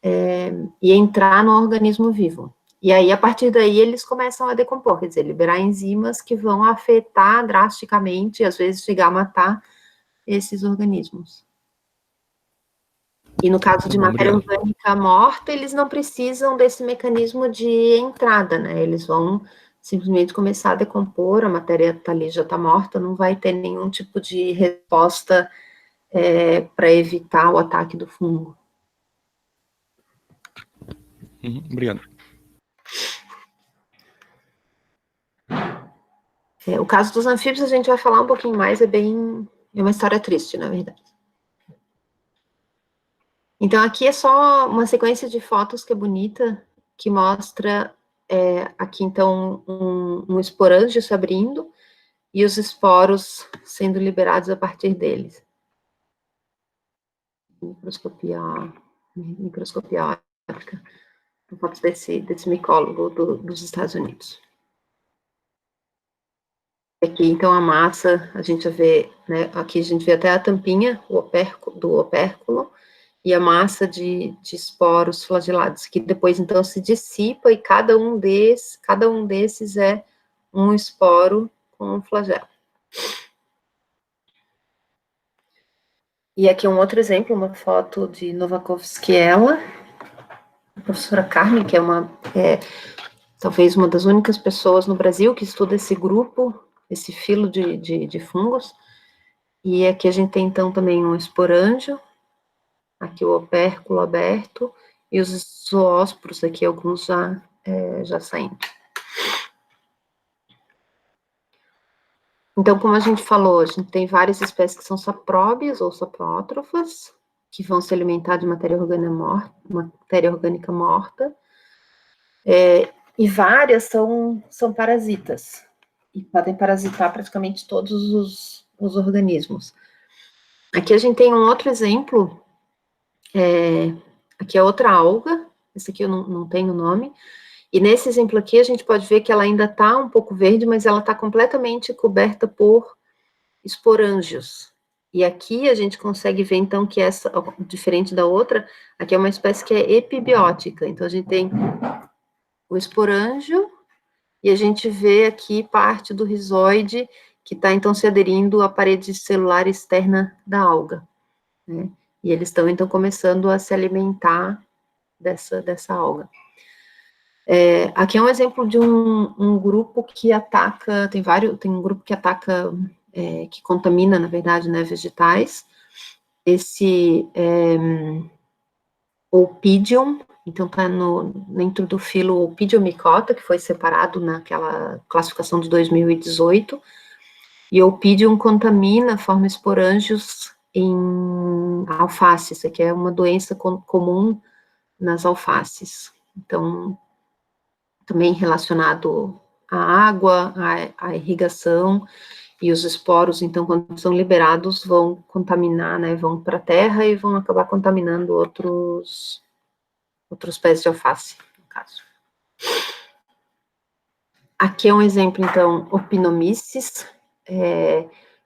e entrar no organismo vivo. E aí, a partir daí, eles começam a decompor, quer dizer, liberar enzimas que vão afetar drasticamente, às vezes chegar a matar esses organismos. E no caso de matéria orgânica morta, eles não precisam desse mecanismo de entrada, né? Eles vão simplesmente começar a decompor, a matéria tá ali, já está morta, não vai ter nenhum tipo de resposta para evitar o ataque do fungo. Obrigado. O caso dos anfíbios a gente vai falar um pouquinho mais, é uma história triste, na verdade. Então, aqui é só uma sequência de fotos que é bonita, que mostra aqui, então, um esporângio se abrindo e os esporos sendo liberados a partir deles. Microscopia óptica. Fotos desse micólogo dos Estados Unidos. Aqui, então, a massa, a gente vê, né, aqui a gente vê até a tampinha do opérculo, e a massa de esporos flagelados, que depois, então, se dissipa, e cada um desses é um esporo com um flagelo. E aqui um outro exemplo, uma foto de Novakovskiela, a professora Carmen, que é talvez uma das únicas pessoas no Brasil que estuda esse grupo, esse filo de fungos. E aqui a gente tem, então, também um esporângio, aqui o opérculo aberto, e os zoósporos aqui, alguns já saindo. Então, como a gente falou, a gente tem várias espécies que são sapróbias ou saprótrofas, que vão se alimentar de matéria orgânica morta, e várias são parasitas, e podem parasitar praticamente todos os organismos. Aqui a gente tem um outro exemplo, aqui é outra alga, esse aqui eu não tenho o nome, e nesse exemplo aqui a gente pode ver que ela ainda está um pouco verde, mas ela está completamente coberta por esporângios. E aqui a gente consegue ver, então, que essa, diferente da outra, aqui é uma espécie que é epibiótica. Então, a gente tem o esporângio, e a gente vê aqui parte do rizoide, que está, então, se aderindo à parede celular externa da alga, né? E eles estão, então, começando a se alimentar dessa alga. Aqui é um exemplo de um grupo que ataca, tem um grupo que ataca, que contamina, na verdade, né, vegetais. Esse Opidium, então está dentro do filo Opidiomycota, que foi separado naquela classificação de 2018, e Opidium contamina, forma esporângios em alface. Isso aqui é uma doença comum nas alfaces. Então, também relacionado à água, à irrigação, e os esporos, então, quando são liberados, vão contaminar, né, vão para a terra e vão acabar contaminando outros pés de alface, no caso. Aqui é um exemplo, então, Opinomyces,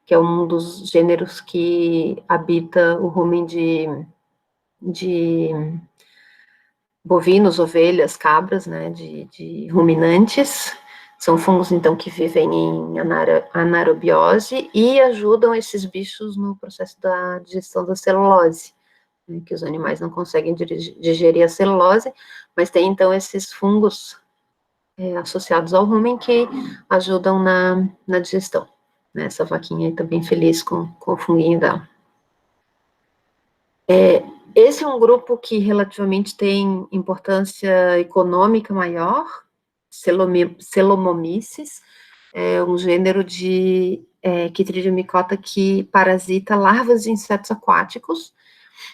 que é um dos gêneros que habita o rumen de bovinos, ovelhas, cabras, né, de ruminantes. São fungos, então, que vivem em anaerobiose e ajudam esses bichos no processo da digestão da celulose, né, que os animais não conseguem digerir a celulose, mas tem, então, esses fungos associados ao rumen que ajudam na digestão. Né, essa vaquinha aí tá bem feliz com o funguinho dela. Esse é um grupo que relativamente tem importância econômica maior, Celomomyces, é um gênero de Chytridiomycota que parasita larvas de insetos aquáticos,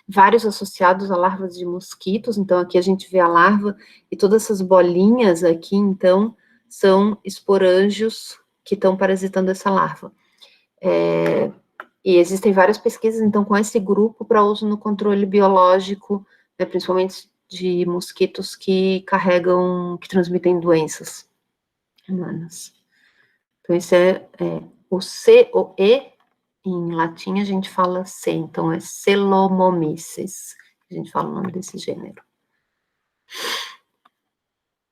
vários associados a larvas de mosquitos. Então, aqui a gente vê a larva e todas essas bolinhas aqui, então, são esporângios que estão parasitando essa larva. E existem várias pesquisas, então, com esse grupo para uso no controle biológico, né, principalmente de mosquitos que transmitem doenças humanas. Então, esse o C, o E, em latim a gente fala C, então é Celomomyces, a gente fala o nome desse gênero.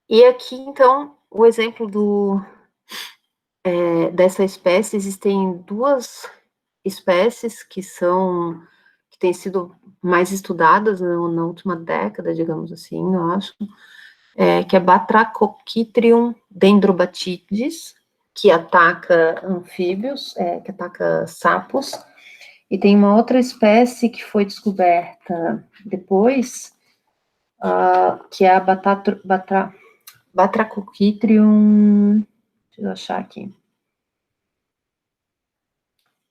E aqui, então, o exemplo dessa espécie, existem duas espécies que têm sido mais estudadas na última década, digamos assim, eu acho, que é Batrachochytrium dendrobatidis, que ataca anfíbios, que ataca sapos, e tem uma outra espécie que foi descoberta depois, que é a Batrachochytrium, deixa eu achar aqui,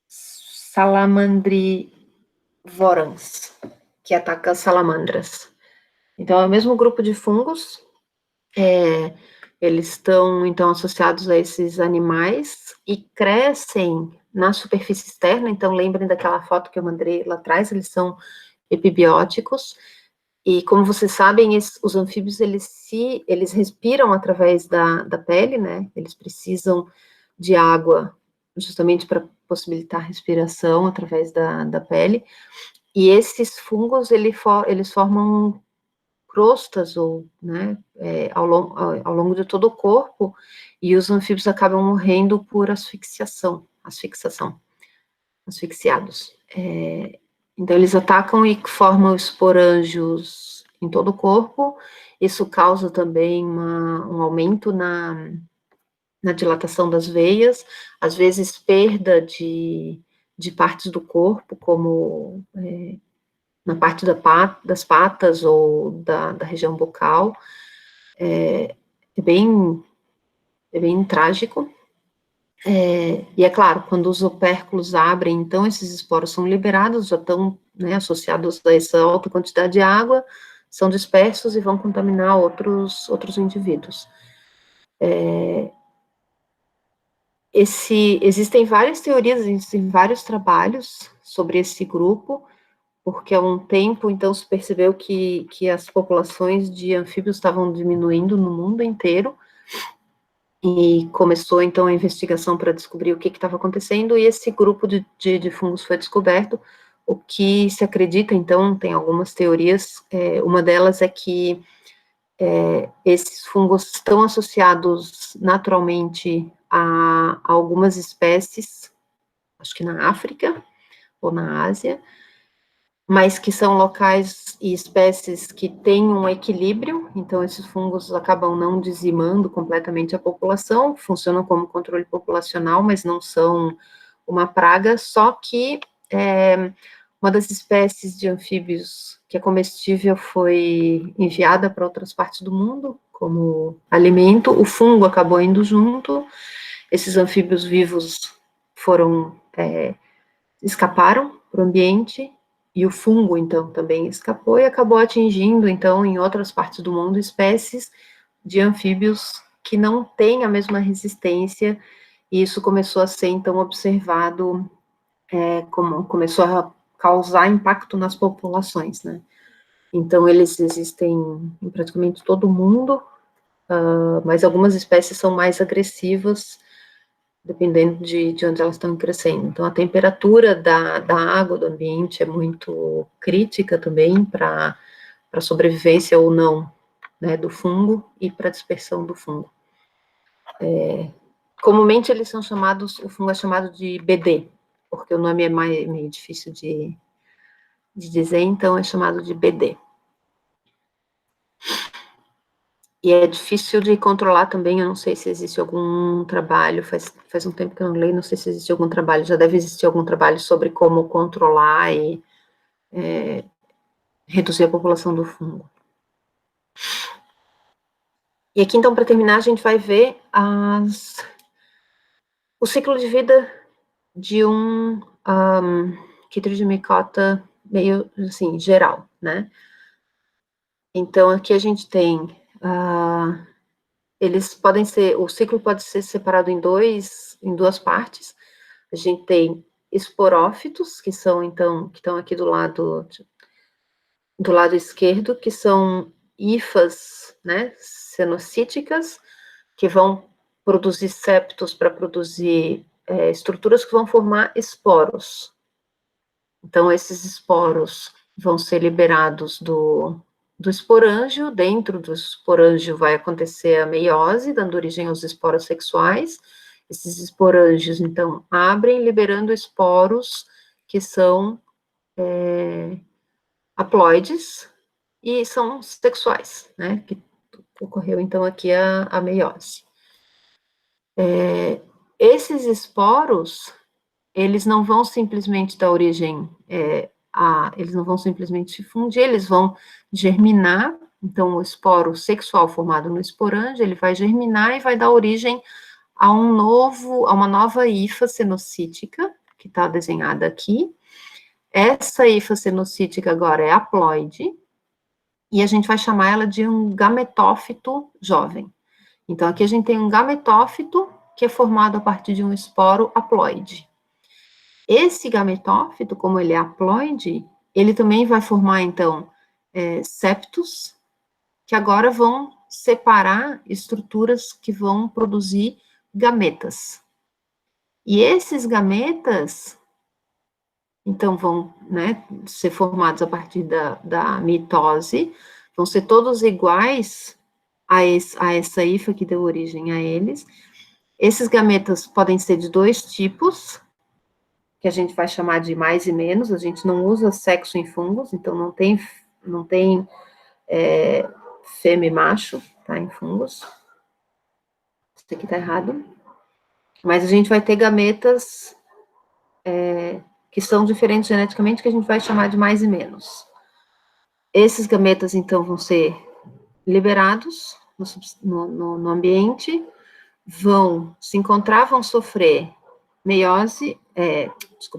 salamandrivorans, que ataca salamandras. Então, é o mesmo grupo de fungos, eles estão, então, associados a esses animais e crescem na superfície externa. Então, lembrem daquela foto que eu mandei lá atrás, eles são epibióticos. E, como vocês sabem, os anfíbios, eles respiram através da pele, né? Eles precisam de água justamente para possibilitar a respiração através da pele. E esses fungos, eles formam crostas, né, ao longo de todo o corpo, e os anfíbios acabam morrendo por asfixiados. Então, eles atacam e formam esporângios em todo o corpo. Isso causa também um aumento na dilatação das veias, às vezes perda de partes do corpo, como na parte das patas ou da região bucal. É bem trágico. E é claro, quando os opérculos abrem, então esses esporos são liberados, já estão, né, associados a essa alta quantidade de água, são dispersos e vão contaminar outros indivíduos. Existem várias teorias, existem vários trabalhos sobre esse grupo, porque há um tempo, então, se percebeu que as populações de anfíbios estavam diminuindo no mundo inteiro, e começou, então, a investigação para descobrir o que estava acontecendo, e esse grupo de fungos foi descoberto. O que se acredita, então, tem algumas teorias, uma delas é que esses fungos estão associados naturalmente a algumas espécies, acho que na África ou na Ásia, mas que são locais e espécies que têm um equilíbrio, então esses fungos acabam não dizimando completamente a população, funcionam como controle populacional, mas não são uma praga, só que uma das espécies de anfíbios que é comestível foi enviada para outras partes do mundo como alimento, o fungo acabou indo junto, esses anfíbios vivos escaparam para o ambiente, e o fungo, então, também escapou e acabou atingindo, então, em outras partes do mundo, espécies de anfíbios que não têm a mesma resistência, e isso começou a ser, então, observado, começou a causar impacto nas populações, né? Então, eles existem em praticamente todo o mundo, mas algumas espécies são mais agressivas, dependendo de onde elas estão crescendo. Então, a temperatura da água do ambiente é muito crítica também para a sobrevivência ou não, né, do fungo e para a dispersão do fungo. Comumente, eles são chamados, o fungo é chamado de BD, porque o nome é meio difícil de dizer, então é chamado de BD. E é difícil de controlar também, eu não sei se existe algum trabalho, faz um tempo que eu não leio, não sei se existe algum trabalho, já deve existir algum trabalho sobre como controlar e reduzir a população do fungo. E aqui, então, para terminar, a gente vai ver o ciclo de vida de um Chytridiomycota meio, assim, geral, né? Então, aqui a gente tem, eles podem ser, o ciclo pode ser separado em duas partes. A gente tem esporófitos, que são, então, que estão aqui do lado esquerdo, que são hifas, né, cenocíticas, que vão produzir septos para produzir estruturas que vão formar esporos. Então, esses esporos vão ser liberados do esporângio. Dentro do esporângio vai acontecer a meiose, dando origem aos esporos sexuais. Esses esporângios, então, abrem, liberando esporos que são haploides e são sexuais, né? Que ocorreu, então, aqui a meiose. Esses esporos, eles não vão simplesmente dar origem eles não vão simplesmente se fundir, eles vão germinar. Então, o esporo sexual formado no esporângio, ele vai germinar e vai dar origem a uma nova hifa cenocítica, que está desenhada aqui. Essa hifa cenocítica agora é haploide, e a gente vai chamar ela de um gametófito jovem. Então, aqui a gente tem um gametófito que é formado a partir de um esporo haploide. Esse gametófito, como ele é haploide, ele também vai formar, então, septos, que agora vão separar estruturas que vão produzir gametas. E esses gametas, então, vão, né, ser formados a partir da mitose, vão ser todos iguais a essa hifa que deu origem a eles. Esses gametas podem ser de dois tipos, que a gente vai chamar de mais e menos. A gente não usa sexo em fungos, então não tem fêmea e macho, tá, em fungos. Isso aqui tá errado. Mas a gente vai ter gametas que são diferentes geneticamente, que a gente vai chamar de mais e menos. Esses gametas, então, vão ser liberados no ambiente, vão se encontrar, vão sofrer meiose,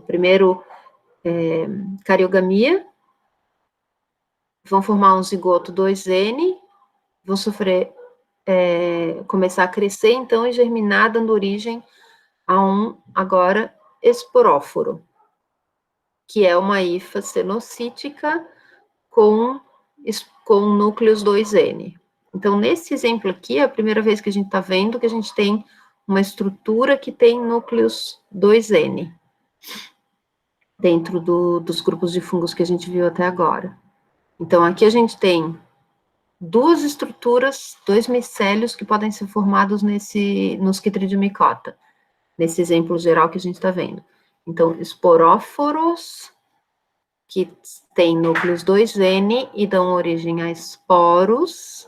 primeiro cariogamia, vão formar um zigoto 2N, vão sofrer, começar a crescer, então, e germinar, dando origem a um, agora, esporóforo, que é uma hifa cenocítica com núcleos 2N. Então, nesse exemplo aqui, é a primeira vez que a gente está vendo que a gente tem uma estrutura que tem núcleos 2N, dentro dos grupos de fungos que a gente viu até agora. Então, aqui a gente tem duas estruturas, dois micélios que podem ser formados nos Chytridiomycota, nesse exemplo geral que a gente está vendo. Então, esporóforos, que têm núcleos 2N e dão origem a esporos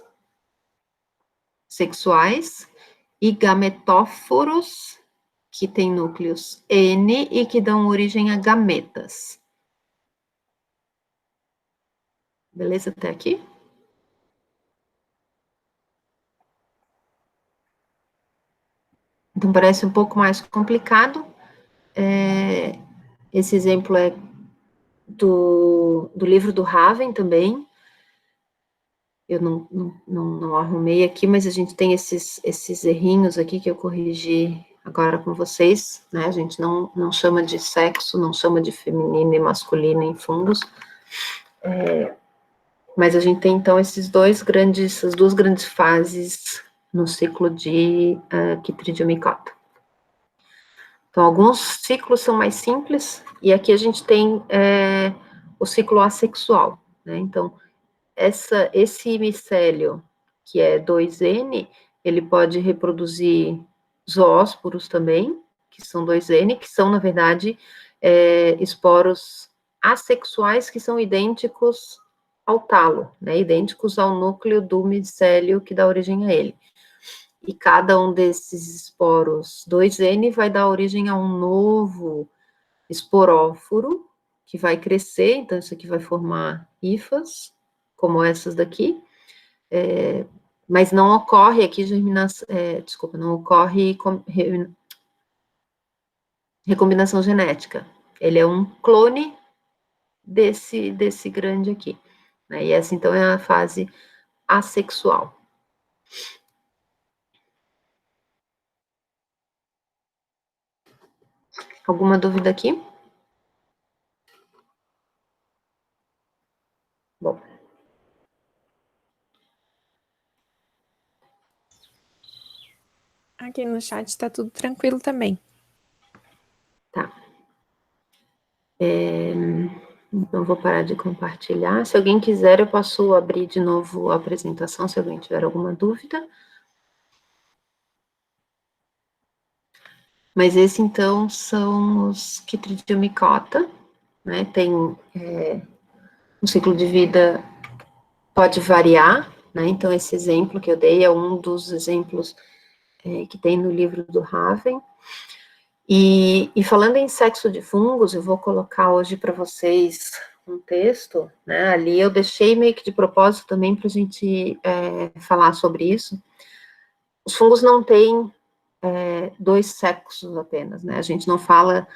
sexuais, e gametóforos, que têm núcleos N e que dão origem a gametas. Beleza até aqui? Então, parece um pouco mais complicado. Esse exemplo é do livro do Raven também. Eu não arrumei aqui, mas a gente tem esses errinhos aqui que eu corrigi agora com vocês, né? A gente não chama de sexo, não chama de feminino e masculino em fungos. Mas a gente tem, então, essas duas grandes fases no ciclo de Chytridiomycota. Então, alguns ciclos são mais simples, e aqui a gente tem o ciclo assexual, né? Então, esse micélio, que é 2N, ele pode reproduzir zoósporos também, que são 2N, que são, na verdade, esporos assexuais que são idênticos ao talo, né? Idênticos ao núcleo do micélio que dá origem a ele. E cada um desses esporos 2N vai dar origem a um novo esporóforo, que vai crescer, então isso aqui vai formar hifas, como essas daqui, mas não ocorre aqui germinação, desculpa, não ocorre recombinação genética. Ele é um clone desse grande aqui, né? E essa, então, é a fase assexual. Alguma dúvida aqui? Bom. Aqui no chat está tudo tranquilo também. Tá. Então, vou parar de compartilhar. Se alguém quiser, eu posso abrir de novo a apresentação, se alguém tiver alguma dúvida. Mas esse, então, são os Chytridiomycota, né? Tem um ciclo de vida pode variar, né? Então, esse exemplo que eu dei é um dos exemplos que tem no livro do Raven. E falando em sexo de fungos, eu vou colocar hoje para vocês um texto, né? Ali eu deixei meio que de propósito também para a gente falar sobre isso. Os fungos não têm dois sexos apenas, né? A gente não fala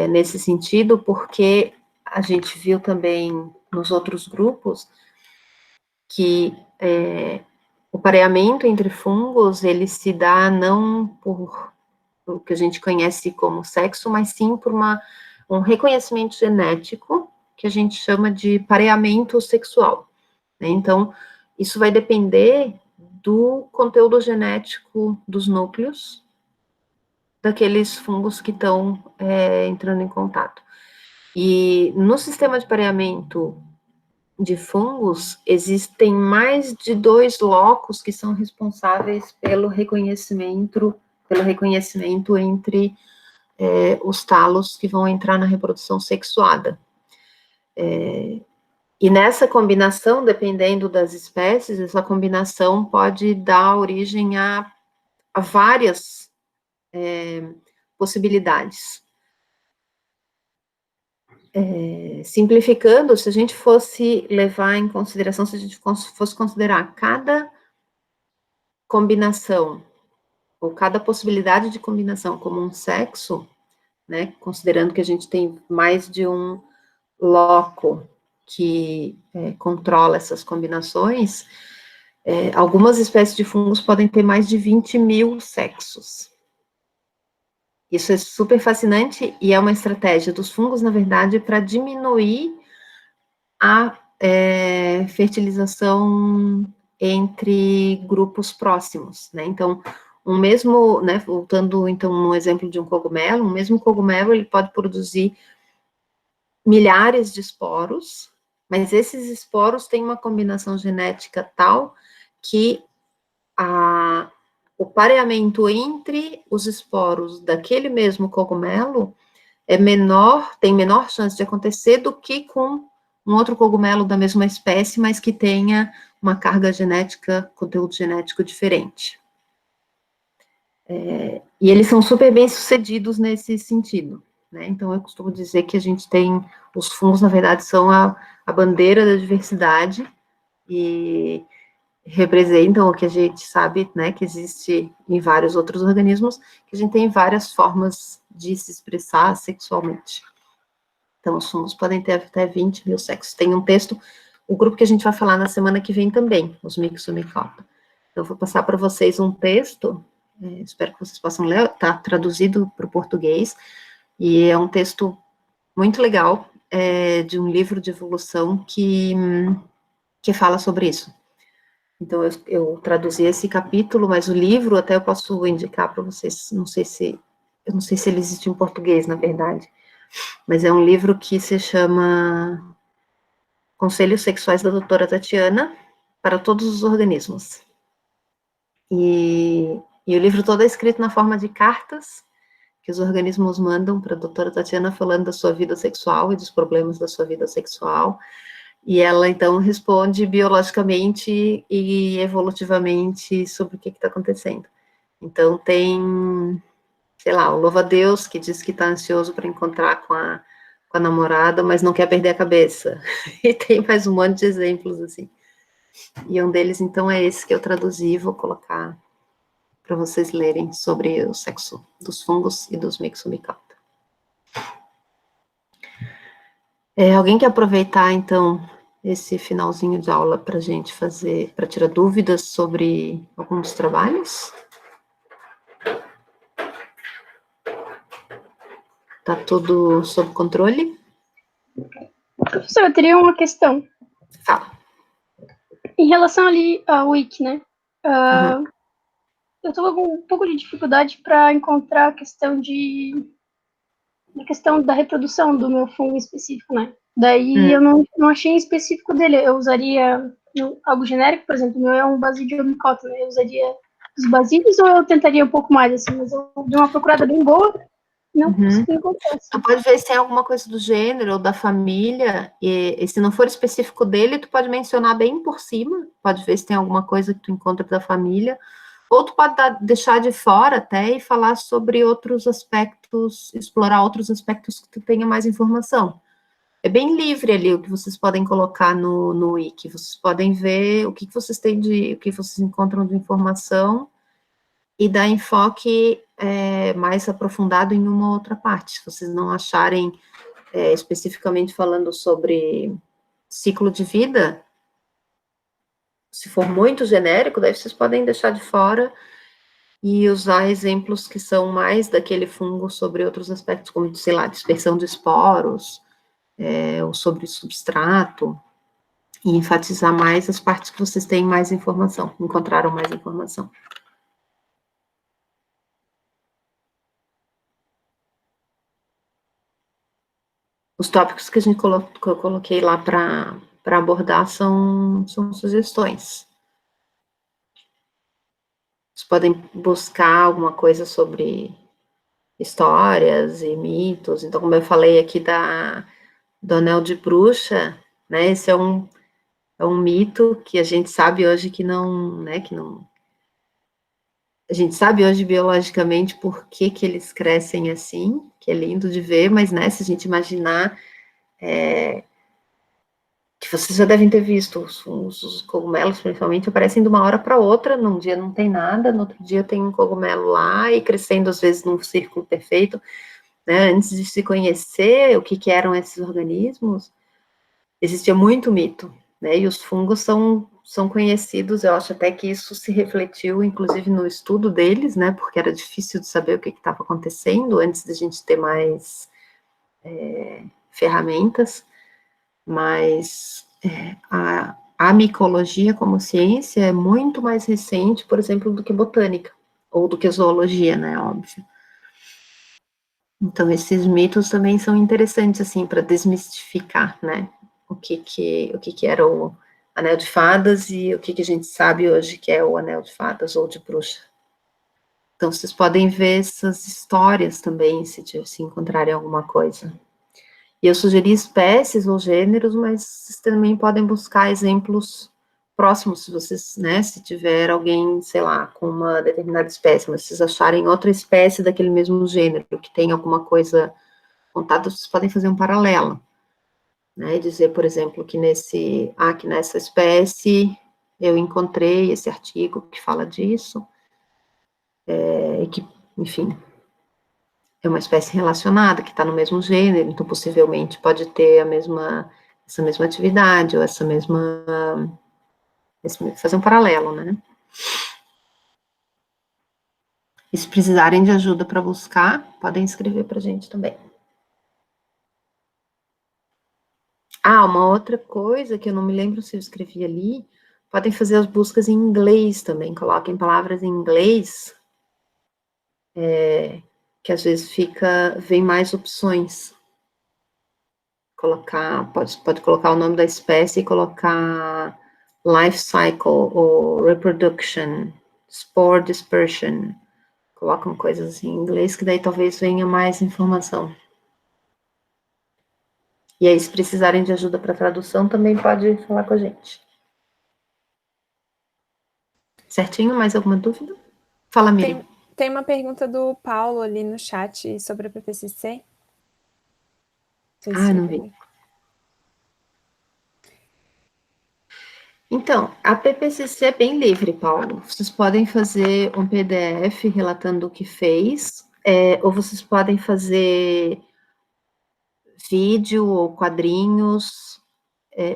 nesse sentido porque a gente viu também nos outros grupos que o pareamento entre fungos, ele se dá não por o que a gente conhece como sexo, mas sim por um reconhecimento genético, que a gente chama de pareamento sexual, né? Então, isso vai depender do conteúdo genético dos núcleos daqueles fungos que estão entrando em contato. E no sistema de pareamento de fungos, existem mais de 2 locos que são responsáveis pelo reconhecimento entre os talos que vão entrar na reprodução sexuada. E nessa combinação, dependendo das espécies, essa combinação pode dar origem a várias possibilidades. Simplificando, se a gente fosse levar em consideração, se a gente fosse considerar cada combinação, ou cada possibilidade de combinação como um sexo, né, considerando que a gente tem mais de um loco que controla essas combinações, algumas espécies de fungos podem ter mais de 20 mil sexos. Isso é super fascinante e é uma estratégia dos fungos, na verdade, para diminuir a fertilização entre grupos próximos, né? Então, né, voltando então no exemplo de um cogumelo, um mesmo cogumelo ele pode produzir milhares de esporos, mas esses esporos têm uma combinação genética tal que o pareamento entre os esporos daquele mesmo cogumelo tem menor chance de acontecer do que com um outro cogumelo da mesma espécie, mas que tenha uma carga genética, conteúdo genético diferente. E eles são super bem sucedidos nesse sentido, né? Então, eu costumo dizer que a gente tem, os fungos, na verdade, são a bandeira da diversidade e representam o que a gente sabe, né, que existe em vários outros organismos, que a gente tem várias formas de se expressar sexualmente. Então, os fungos podem ter até 20 mil sexos. Tem um texto, o grupo que a gente vai falar na semana que vem também, os Myxomycota. Então, eu vou passar para vocês um texto, espero que vocês possam ler, está traduzido para o português, e é um texto muito legal, de um livro de evolução que fala sobre isso. Então, eu traduzi esse capítulo, mas o livro até eu posso indicar para vocês, eu não sei se ele existe em português, na verdade, mas é um livro que se chama Conselhos Sexuais da Doutora Tatiana para Todos os Organismos. E o livro todo é escrito na forma de cartas que os organismos mandam para a doutora Tatiana falando da sua vida sexual e dos problemas da sua vida sexual. E ela, então, responde biologicamente e evolutivamente sobre o que está acontecendo. Então, tem, sei lá, o louva-a-Deus, que diz que está ansioso para encontrar com a namorada, mas não quer perder a cabeça. E tem mais um monte de exemplos, assim. E um deles, então, é esse que eu traduzi, vou colocar para vocês lerem sobre o sexo dos fungos e dos Myxomicota. Alguém quer aproveitar, então, esse finalzinho de aula para a gente fazer, para tirar dúvidas sobre algum dos trabalhos? Tá tudo sob controle? Professor, eu teria uma questão. Fala. Em relação ali ao wiki, né? Uhum. Eu estou com um pouco de dificuldade para encontrar a questão da reprodução do meu fungo específico, né? Daí eu não achei em específico dele. Eu usaria algo genérico, por exemplo, o meu é um Basidiomycota, né? Eu usaria os basílios ou eu tentaria um pouco mais, assim, mas eu dei uma procurada bem boa, não consegui encontrar. Assim. Tu pode ver se tem alguma coisa do gênero ou da família, e se não for específico dele, tu pode mencionar bem por cima, pode ver se tem alguma coisa que tu encontra da família, ou tu pode deixar de fora até e falar sobre outros aspectos, explorar outros aspectos que tu tenha mais informação. É bem livre ali o que vocês podem colocar no wiki, vocês podem ver o que vocês têm o que vocês encontram de informação e dar enfoque mais aprofundado em uma outra parte. Se vocês não acharem especificamente falando sobre ciclo de vida, se for muito genérico, daí vocês podem deixar de fora e usar exemplos que são mais daquele fungo sobre outros aspectos, como, sei lá, dispersão de esporos, ou sobre substrato, e enfatizar mais as partes que vocês têm mais informação, encontraram mais informação. Os tópicos que eu coloquei lá para abordar são sugestões. Vocês podem buscar alguma coisa sobre histórias e mitos. Então, como eu falei aqui do anel de bruxa, né? Esse é um mito que a gente sabe hoje que não, né? A gente sabe hoje biologicamente por que eles crescem assim, que é lindo de ver, mas, né? Se a gente imaginar que vocês já devem ter visto, os cogumelos, principalmente, aparecem de uma hora para outra, num dia não tem nada, no outro dia tem um cogumelo lá, e crescendo, às vezes, num círculo perfeito, né? Antes de se conhecer o que eram esses organismos, existia muito mito, né? E os fungos são conhecidos, eu acho até que isso se refletiu, inclusive, no estudo deles, né? Porque era difícil de saber o que estava acontecendo, antes da gente ter mais ferramentas, mas a micologia como ciência é muito mais recente, por exemplo, do que botânica, ou do que zoologia, né, óbvio. Então, esses mitos também são interessantes, assim, para desmistificar, né, o que era o anel de fadas e o que a gente sabe hoje que é o anel de fadas ou de bruxa. Então, vocês podem ver essas histórias também, se encontrarem alguma coisa. E eu sugeri espécies ou gêneros, mas vocês também podem buscar exemplos próximos, se vocês, né, se tiver alguém, sei lá, com uma determinada espécie, mas se vocês acharem outra espécie daquele mesmo gênero, que tem alguma coisa contada, vocês podem fazer um paralelo, né, e dizer, por exemplo, que que nessa espécie eu encontrei esse artigo que fala disso, e que, enfim, é uma espécie relacionada, que está no mesmo gênero, então possivelmente pode ter essa mesma atividade, ou fazer um paralelo, né? E se precisarem de ajuda para buscar, podem escrever para a gente também. Uma outra coisa que eu não me lembro se eu escrevi ali, podem fazer as buscas em inglês também, coloquem palavras em inglês, que às vezes vem mais opções. Pode colocar o nome da espécie e colocar life cycle ou reproduction, spore dispersion. Colocam coisas assim em inglês que daí talvez venha mais informação. E aí, se precisarem de ajuda para tradução, também pode falar com a gente. Certinho? Mais alguma dúvida? Fala, Miriam. Tem uma pergunta do Paulo ali no chat sobre a PPCC. Não vi. Então, a PPCC é bem livre, Paulo. Vocês podem fazer um PDF relatando o que fez, ou vocês podem fazer vídeo ou quadrinhos,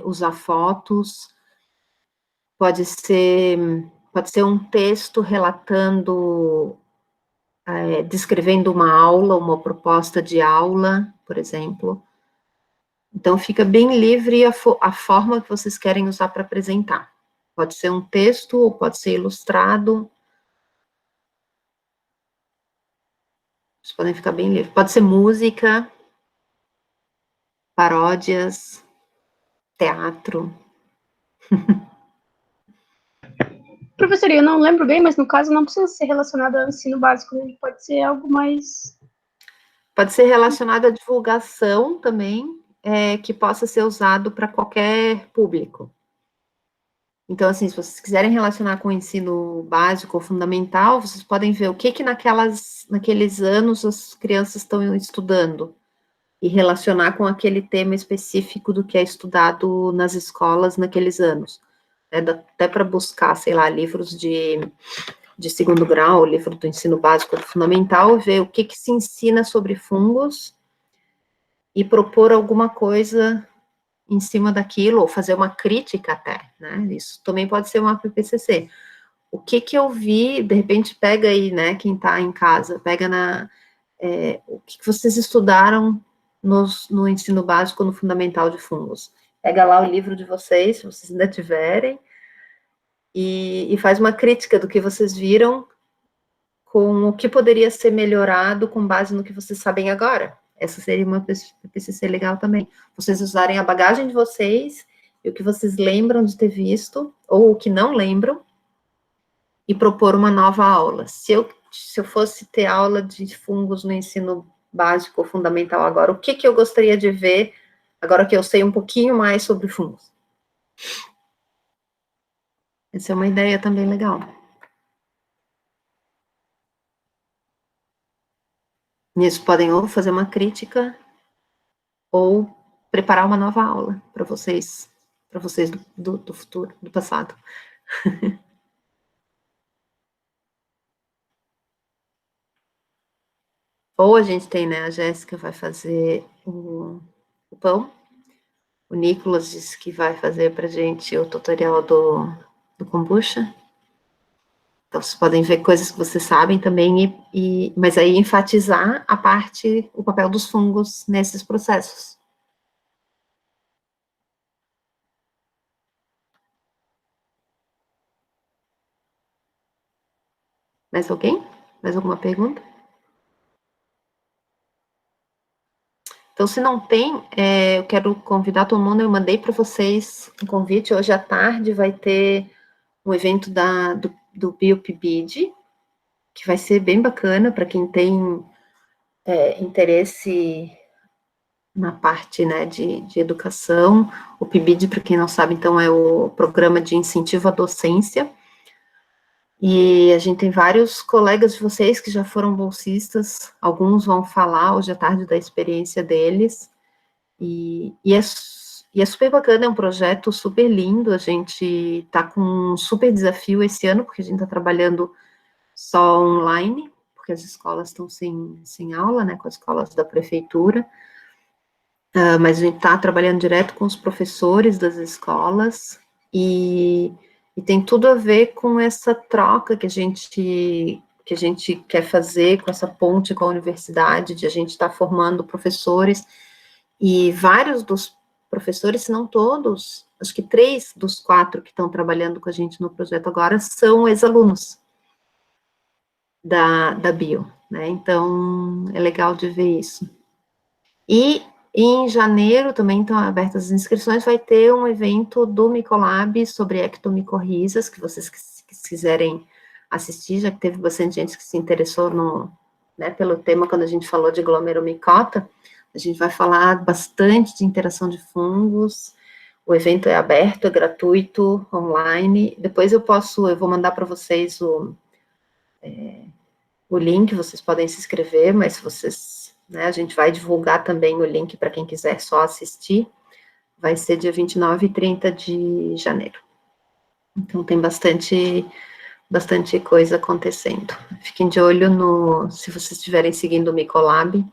usar fotos, pode ser um texto relatando, descrevendo uma aula, uma proposta de aula, por exemplo. Então, fica bem livre a forma que vocês querem usar para apresentar. Pode ser um texto ou pode ser ilustrado. Vocês podem ficar bem livre. Pode ser música, paródias, teatro. Professor, eu não lembro bem, mas no caso não precisa ser relacionado ao ensino básico, né? Pode ser algo mais... Pode ser relacionado à divulgação também, que possa ser usado para qualquer público. Então, assim, se vocês quiserem relacionar com o ensino básico ou fundamental, vocês podem ver o que naqueles anos as crianças estão estudando e relacionar com aquele tema específico do que é estudado nas escolas naqueles anos. Dá até para buscar, sei lá, livros de segundo grau, livro do ensino básico ou do fundamental, ver o que se ensina sobre fungos e propor alguma coisa em cima daquilo, ou fazer uma crítica até, né? Isso também pode ser uma PPCC. O que eu vi, de repente, pega aí, né, quem está em casa, pega o que vocês estudaram no ensino básico, no fundamental de fungos. Pega lá o livro de vocês, se vocês ainda tiverem, e faz uma crítica do que vocês viram com o que poderia ser melhorado com base no que vocês sabem agora. Essa seria uma PCC legal também. Vocês usarem a bagagem de vocês e o que vocês lembram de ter visto, ou o que não lembram, e propor uma nova aula. Se eu fosse ter aula de fungos no ensino básico ou fundamental agora, o que eu gostaria de ver, agora que eu sei um pouquinho mais sobre fungos? Essa é uma ideia também legal. Nisso podem ou fazer uma crítica, ou preparar uma nova aula para vocês do futuro, do passado. Ou a gente tem, né, a Jéssica vai fazer o pão, o Nicolas disse que vai fazer para a gente o tutorial do kombucha. Então, vocês podem ver coisas que vocês sabem também, mas aí enfatizar o papel dos fungos nesses processos. Mais alguém? Mais alguma pergunta? Então, se não tem, eu quero convidar todo mundo, eu mandei para vocês um convite, hoje à tarde vai ter um evento do BioPBID, que vai ser bem bacana para quem tem interesse na parte, né, de educação. O PIBID, para quem não sabe, então, é o Programa de Incentivo à Docência, e a gente tem vários colegas de vocês que já foram bolsistas, alguns vão falar hoje à tarde da experiência deles, e é super bacana, é um projeto super lindo, a gente está com um super desafio esse ano, porque a gente está trabalhando só online, porque as escolas estão sem aula, né, com as escolas da prefeitura, mas a gente está trabalhando direto com os professores das escolas, e tem tudo a ver com essa troca que a gente quer fazer, com essa ponte com a universidade, de a gente estar formando professores, e vários dos professores, se não todos, acho que 3 dos 4 que estão trabalhando com a gente no projeto agora, são ex-alunos da Bio, né, então é legal de ver isso. E em janeiro também estão abertas as inscrições, vai ter um evento do Micolab sobre ectomicorrizas, que vocês quiserem assistir, já que teve bastante gente que se interessou pelo tema quando a gente falou de glomeromicota. A gente vai falar bastante de interação de fungos, o evento é aberto, é gratuito, online, depois eu vou mandar para vocês o link, vocês podem se inscrever, mas se vocês, né, a gente vai divulgar também o link para quem quiser só assistir, vai ser dia 29 e 30 de janeiro. Então tem bastante coisa acontecendo. Fiquem de olho se vocês estiverem seguindo o Micolab,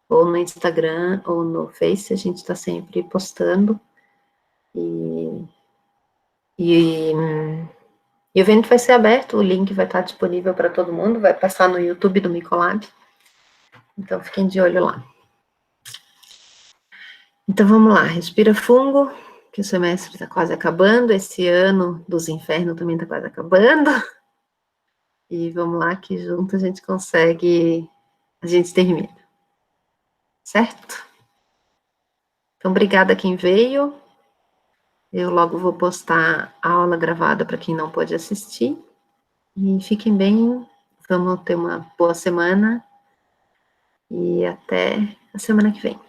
ou no Instagram, ou no Face, a gente está sempre postando. E o evento vai ser aberto, o link vai estar disponível para todo mundo, vai passar no YouTube do Micolab. Então fiquem de olho lá. Então vamos lá, respira fundo, que o semestre está quase acabando, esse ano dos infernos também está quase acabando. E vamos lá, que junto a gente consegue, a gente termina. Certo? Então, obrigada a quem veio. Eu logo vou postar a aula gravada para quem não pôde assistir. E fiquem bem, vamos ter uma boa semana. E até a semana que vem.